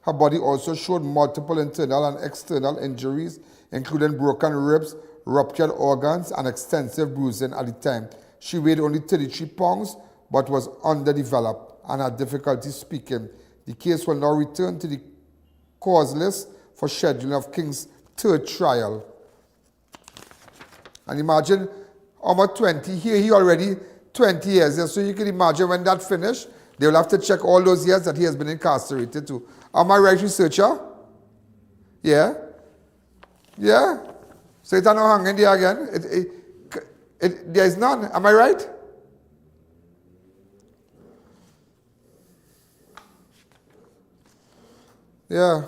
Her body also showed multiple internal and external injuries, including broken ribs, ruptured organs, and extensive bruising at the time. She weighed only 33 pounds, but was underdeveloped and had difficulty speaking. The case will now return to the cause list for scheduling of King's third trial. And imagine, almost 20, here he already 20 years. So you can imagine when that finished, they will have to check all those years that he has been incarcerated too. Am I right, researcher? Yeah? Yeah? So it's not hanging there again? There is none. Am I right? Yeah.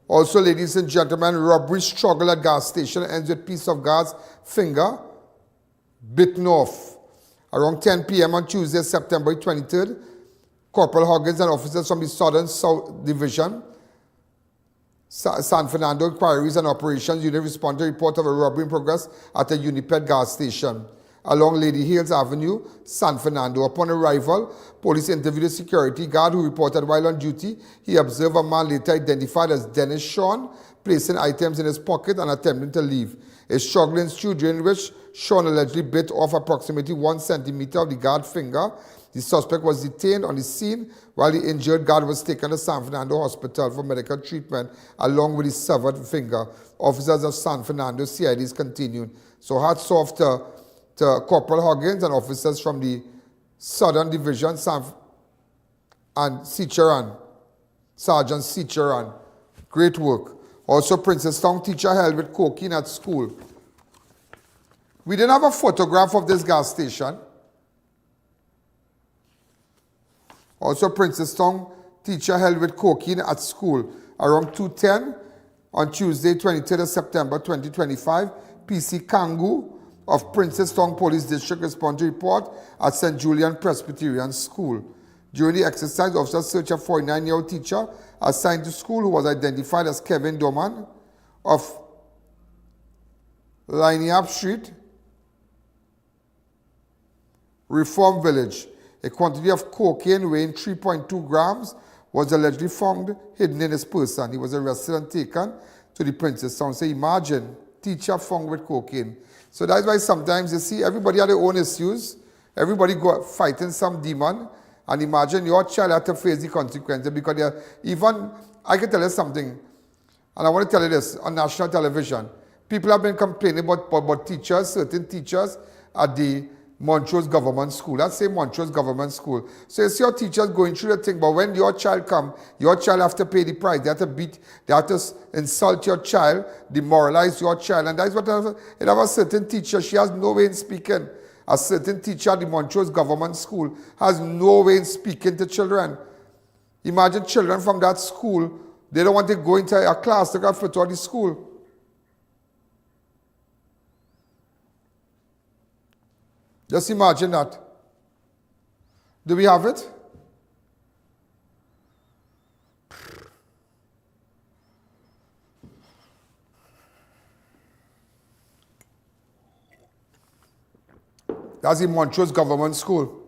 Also, ladies and gentlemen, robbery struggle at gas station ends with piece of gas finger bitten off. Around 10 p.m. on Tuesday, September 23rd, Corporal Huggins and officers from the Southern South Division, San Fernando Inquiries and Operations Unit responded to a report of a robbery in progress at a Uniped gas station along Lady Hales Avenue, San Fernando. Upon arrival, police interviewed a security guard who reported while on duty, he observed a man later identified as Dennis Sean, placing items in his pocket and attempting to leave. A struggle ensued during which Sean allegedly bit off approximately 1 centimeter of the guard's finger. The suspect was detained on the scene while the injured guard was taken to San Fernando Hospital for medical treatment along with his severed finger. Officers of San Fernando CIDs continued. So hats off to Corporal Huggins and officers from the Southern Division and Sicheran, Sergeant Sicheran. Great work. Also, Princestown teacher held with cocaine at school. We didn't have a photograph of this gas station. Also, Princestown teacher held with cocaine at school. Around 2:10 on Tuesday, 23rd of September 2025, PC Kangu of Princestown Police District responded to report at St. Julian Presbyterian School. During the exercise, officers searched a 49-year-old teacher assigned to school who was identified as Kevin Doman of Lineap Street, Reform Village. A quantity of cocaine weighing 3.2 grams was allegedly found hidden in his person. He was arrested and taken to the Princess Town. So imagine, teacher found with cocaine. So that's why sometimes you see everybody had their own issues. Everybody go fighting some demon. And imagine your child had to face the consequences because even, I can tell you something, and I want to tell you this, on national television, people have been complaining about teachers, certain teachers at the Montrose Government School. That's say Montrose Government School. So you see your teachers going through the thing, but when your child come, your child have to pay the price. They have to beat, they have to insult your child, demoralize your child. And that's what it have a certain teacher, she has no way in speaking. A certain teacher at the Montrose Government School has no way in speaking to children. Imagine children from that school, they don't want to go into a class to get fit out the school. Just imagine that. Do we have it? That's the Montrose Government School.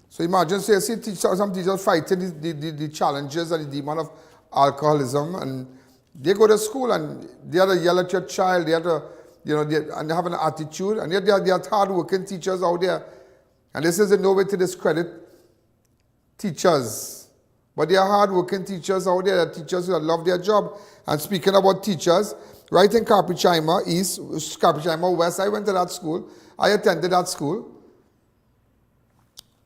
So imagine, so you see some teachers fighting the challenges and the demon of alcoholism, and they go to school and they have to yell at your child, they have to, and they have an attitude, and yet they are hard-working teachers out there. And this is in no way to discredit teachers, but they are hard-working teachers out there, teachers who love their job. And speaking about teachers, right in Capichima East, Capichima West, I went to that school. I attended that school.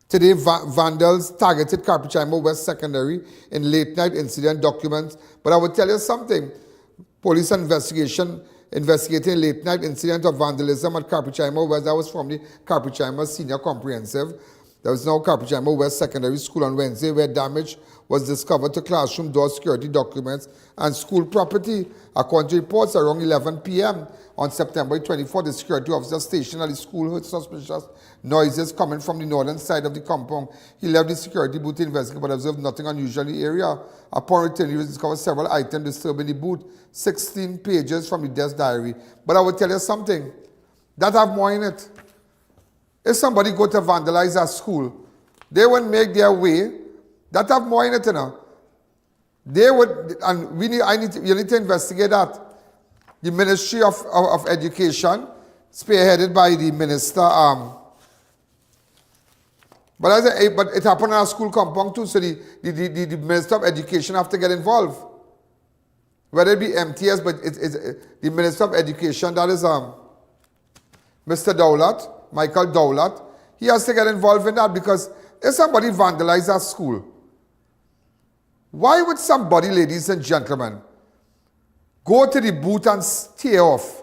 Today, vandals targeted Capichima West Secondary in late-night incident documents. But I will tell you something. Police investigating late-night incident of vandalism at Capichima West. That was from the Capichima Senior Comprehensive. There was now Capichima West Secondary School on Wednesday, where damage was discovered to classroom door security documents and school property. According to reports, around 11 p.m. on September 24, the security officer stationed at the school heard suspicious noises coming from the northern side of the compound. He left the security booth to investigate but observed nothing unusual in the area. Upon returning, he discovered several items disturbing the booth, 16 pages from the desk diary. But I will tell you something, that have more in it. If somebody go to vandalize a school, they would make their way. That have more in it, They would, and you need to investigate that. The Ministry of Education, spearheaded by the minister, but it happened on a school compound too, so the Minister of Education have to get involved. Whether it be MTS, but it's the Minister of Education, that is Mr. Dowlat, Michael Dowlat, he has to get involved in that, because if somebody vandalizes a school, why would somebody, ladies and gentlemen, go to the booth and tear off,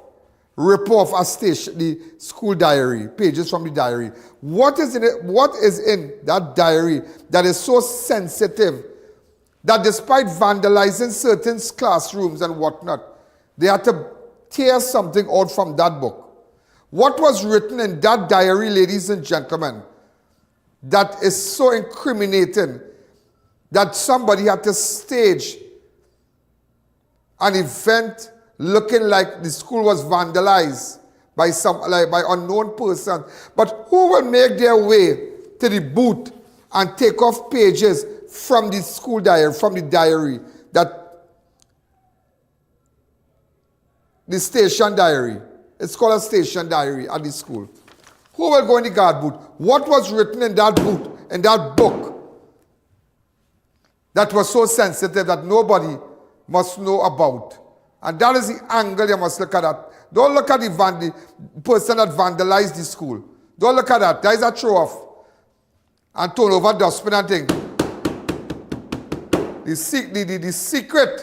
rip off the school diary, pages from the diary? What is in it? What is in that diary that is so sensitive that despite vandalizing certain classrooms and whatnot, they had to tear something out from that book? What was written in that diary, ladies and gentlemen, that is so incriminating that somebody had to stage an event looking like the school was vandalized by by unknown persons? But who will make their way to the booth and take off pages from the school diary, from the diary, that the station diary? It's called a station diary at the school. Who will go in the guard booth? What was written in that booth, in that book, that was so sensitive that nobody must know about? And that is the angle you must look at that. Don't look at the person that vandalized the school. Don't look at that. That is a throw-off. And turn over dustbin and thing. The secret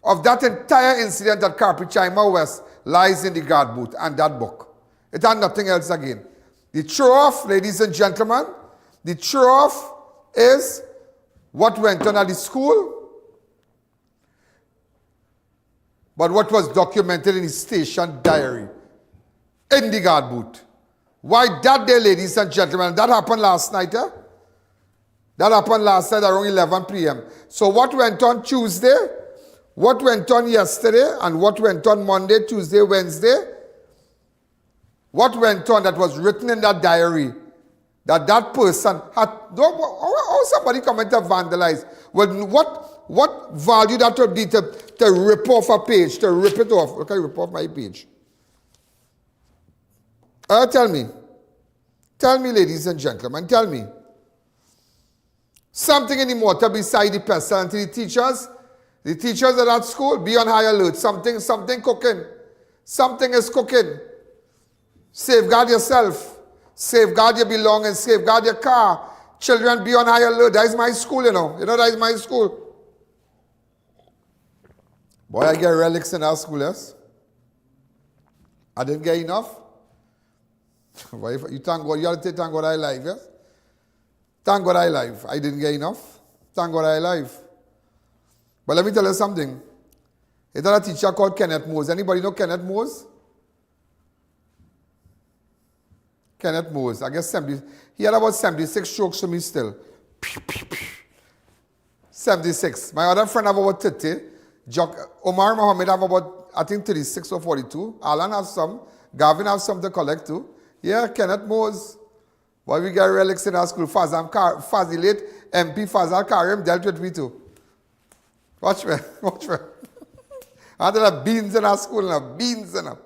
of that entire incident at Capichima West lies in the guard booth and that book. It had nothing else again. The throw-off, ladies and gentlemen, the throw-off is what went on at the school, but what was documented in the station diary, in the guard booth. Why that day, ladies and gentlemen? That happened last night, That happened last night around 11 p.m. So what went on Tuesday, what went on yesterday, and what went on Monday, Tuesday, Wednesday, what went on that was written in that diary that person had, how somebody come and to vandalize? Well, what value that would be to rip off a page, to rip it off? Okay, rip off my page. Tell me, ladies and gentlemen, tell me. Something in the motor beside the pestle and to the teachers at that school, be on high alert. Something cooking. Something is cooking. Safeguard yourself. Safeguard your belongings. Safeguard your car. Children, be on high alert. That is my school, you know. You know, that is my school. Boy, I get relics in our school, yes? I didn't get enough. You thank God, you have to thank God I live, yes? Thank God I live. I didn't get enough. Thank God I live. But let me tell you something. Is that a teacher called Kenneth Mose? Anybody know Kenneth Mose? Kenneth Mose. I guess he had about 76 strokes to me still. 76. My other friend have about 30. Omar Mohammed have about, I think, 36 or 42. Alan has some. Gavin has some to collect too. Yeah, Kenneth Mose. Why we get relics in our school? Fazil late MP Fazal Karim dealt with me too. Watch me. I had a beans in our school and beans in them.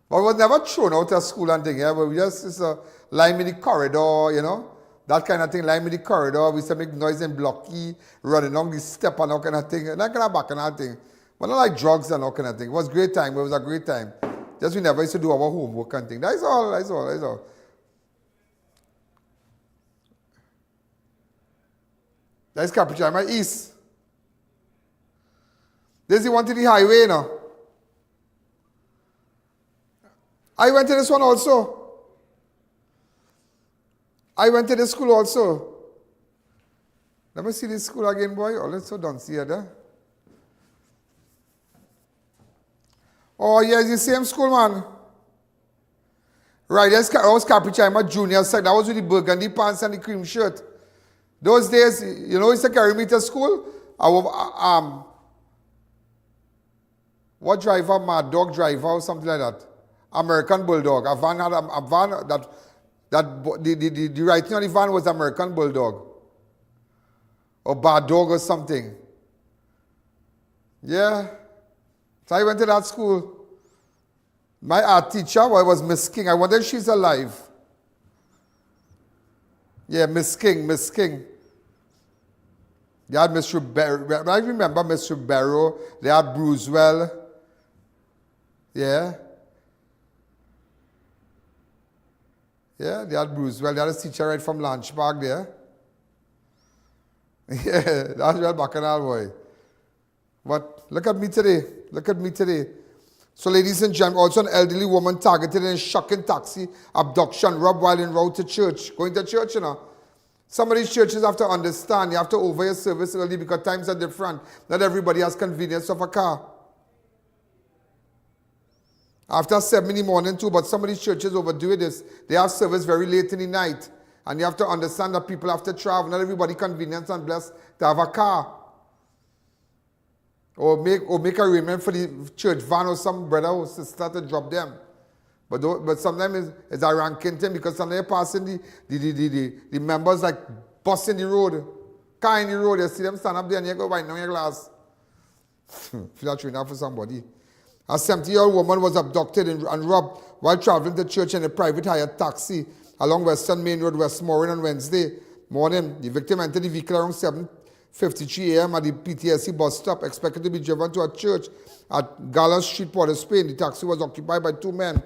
But we was never thrown out of school and thing, yeah. But we just lime in the corridor, you know. That kind of thing, lime in the corridor. We used to make noise and blocky, running down the step and all kind of thing. That kind of back and that thing. But not like drugs and all kind of thing. It was a great time. It was a great time. Just we never used to do our homework and thing. That's all. That's Capital East. This is the one to the highway, you know. I went to this one also. I went to this school also. Let me see this school again, boy. Oh, let's so don't see it there. Oh, yeah, it's the same school, man. Right, that was Capichima Junior Sec. That was with the burgundy pants and the cream shirt. Those days, you know, it's a carry me to school. What driver? Mad Dog driver or something like that. American Bulldog. A van had a van that the writing on the van was American Bulldog. Or Bad Dog or something. Yeah. So I went to that school. My art teacher was Miss King. I wonder if she's alive. Yeah, Miss King. They had Mr. Barrow. I remember Mr. Barrow. They had Brucewell. Yeah. Yeah, they had Brucewell. They had a teacher right from Lunchbag there. Yeah, that's real bacchanal, boy. But look at me today. So, ladies and gentlemen, also an elderly woman targeted in a shocking taxi abduction, robbed while en route to church. Going to church, you know. Some of these churches have to understand, you have to over your service early because times are different. Not everybody has convenience of a car. After 7 in the morning too, but some of these churches overdo this. They have service very late in the night. And you have to understand that people have to travel. Not everybody convenient and blessed to have a car. Or make arrangement for the church van or some brother or sister to drop them. But sometimes it's a ranking thing because sometimes you're passing the members like busting the road. Car in the road, you see them stand up there and you go wind down your glass. Feel that enough for somebody. A 70-year-old woman was abducted and robbed while traveling to church in a private hired taxi along Western Main Road, Westmoreland on Wednesday morning. The victim entered the vehicle around 7:53 a.m. at the PTSC bus stop, expected to be driven to a church at Gala Street, Port of Spain. The taxi was occupied by 2 men.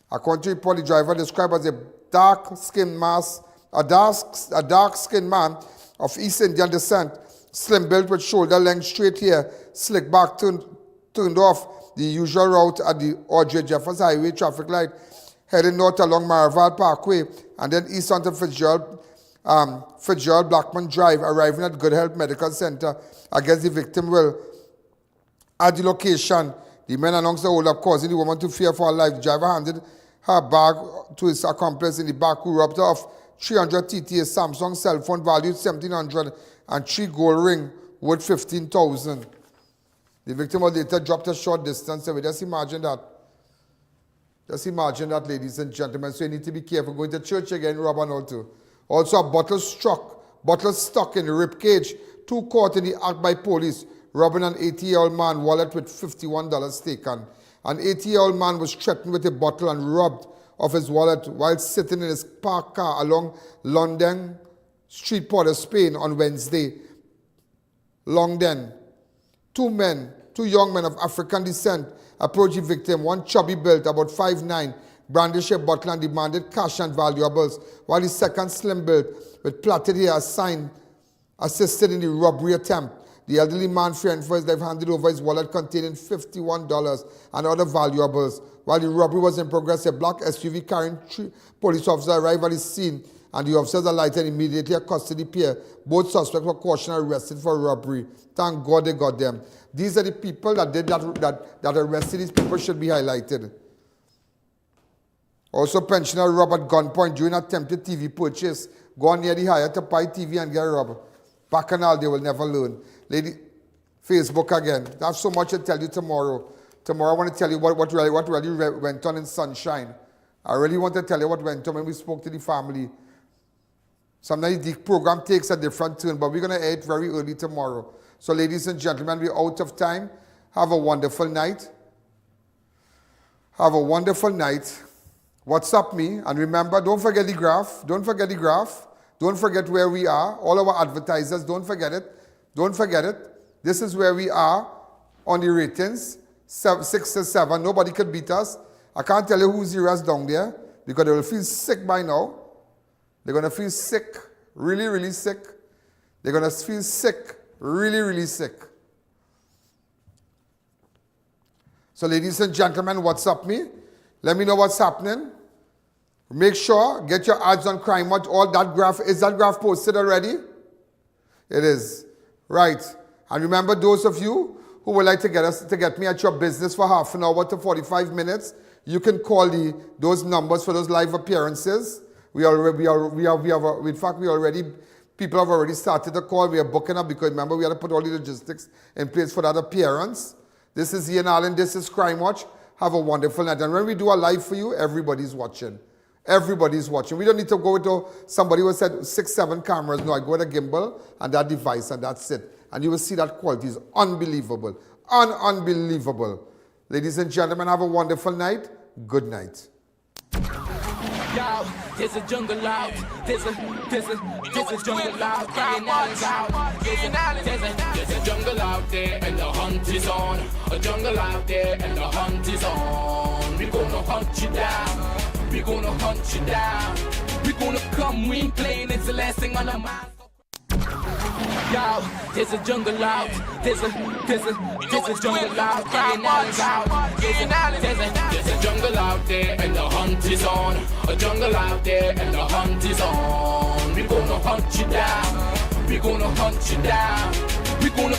According to the report, the driver described as a dark-skinned man of East Indian descent, slim-built with shoulder-length straight hair, slick back turned off the usual route at the Audrey Jeffers Highway traffic light, heading north along Maraval Parkway, and then east onto Fitzgerald Blackman Drive, arriving at Good Health Medical Center against the victim will. At the location, the men announced the hold-up, causing the woman to fear for her life. The driver handed her bag to his accomplice in the back, who robbed her of 300 TTA Samsung cell phone valued $1,700 and 3 gold ring worth $15,000. The victim was later dropped a short distance away. Just imagine that. Just imagine that, ladies and gentlemen. So you need to be careful. Going to church again, rob and all too. Also a bottle stuck in the rib cage. 2 caught in the act by police, robbing an 80-year-old man wallet with $51 taken. An 80-year-old man was threatened with a bottle and robbed of his wallet while sitting in his parked car along London Street, Port of Spain on Wednesday. Longden. 2 young men of African descent approached the victim, one chubby built, about 5'9", brandished a bottle and demanded cash and valuables, while the second slim built, with plaited hair, assisted in the robbery attempt. The elderly man, fearing for his life, handed over his wallet containing $51 and other valuables. While the robbery was in progress, a black SUV carrying 3 police officers arrived at the scene, and the officers alighted and immediately accosted the pair. Both suspects were cautioned and arrested for robbery. Thank God they got them. These are the people that did that arrested. These people should be highlighted. Also, pensioner robbed at gunpoint during attempted TV purchase. Gone near the Hyatt to buy TV and get robbed. Bacchanal, they will never learn. Lady, Facebook again. I have so much to tell you tomorrow. Tomorrow I want to tell you what really went on in Sunshine. I really want to tell you what went on when we spoke to the family. Sometimes the program takes a different turn, but we're going to air it very early tomorrow. So ladies and gentlemen, we're out of time. Have a wonderful night. Have a wonderful night. WhatsApp me. And remember, don't forget the graph. Don't forget the graph. Don't forget where we are. All our advertisers, don't forget it. Don't forget it. This is where we are on the ratings. 6 to 7. Nobody could beat us. I can't tell you who's the rest down there because they will feel sick by now. They're going to feel sick. Really, really sick. They're going to feel sick. Really, really sick. So ladies and gentlemen, WhatsApp me. Let me know what's happening. Make sure, get your ads on Crime Watch. All that graph, is that graph posted already? It is. Right. And remember, those of you who would like to get me at your business for half an hour to 45 minutes, you can call those numbers for those live appearances. People have already started the call. We are booking up because remember, we had to put all the logistics in place for that appearance. This is I.A.N. This is Crime Watch. Have a wonderful night. And when we do a live for you, everybody's watching. Everybody's watching. We don't need to go to somebody who said 6, 7 cameras. No, I go with a gimbal and that device and that's it. And you will see that quality is unbelievable. Unbelievable. Ladies and gentlemen, have a wonderful night. Good night. Yo, there's a jungle out. There's a jungle out. There's a jungle out there and the hunt is on. A jungle out there and the hunt is on. We're gonna hunt you down. We're gonna hunt you down. We're gonna come, we ain't playing, it's the last thing on our mind. Yo, there's a jungle out. There's a jungle out. There's a jungle out there and the hunt is on. A jungle out there and the hunt is on. We're gonna hunt you down. We're gonna hunt you down. We're gonna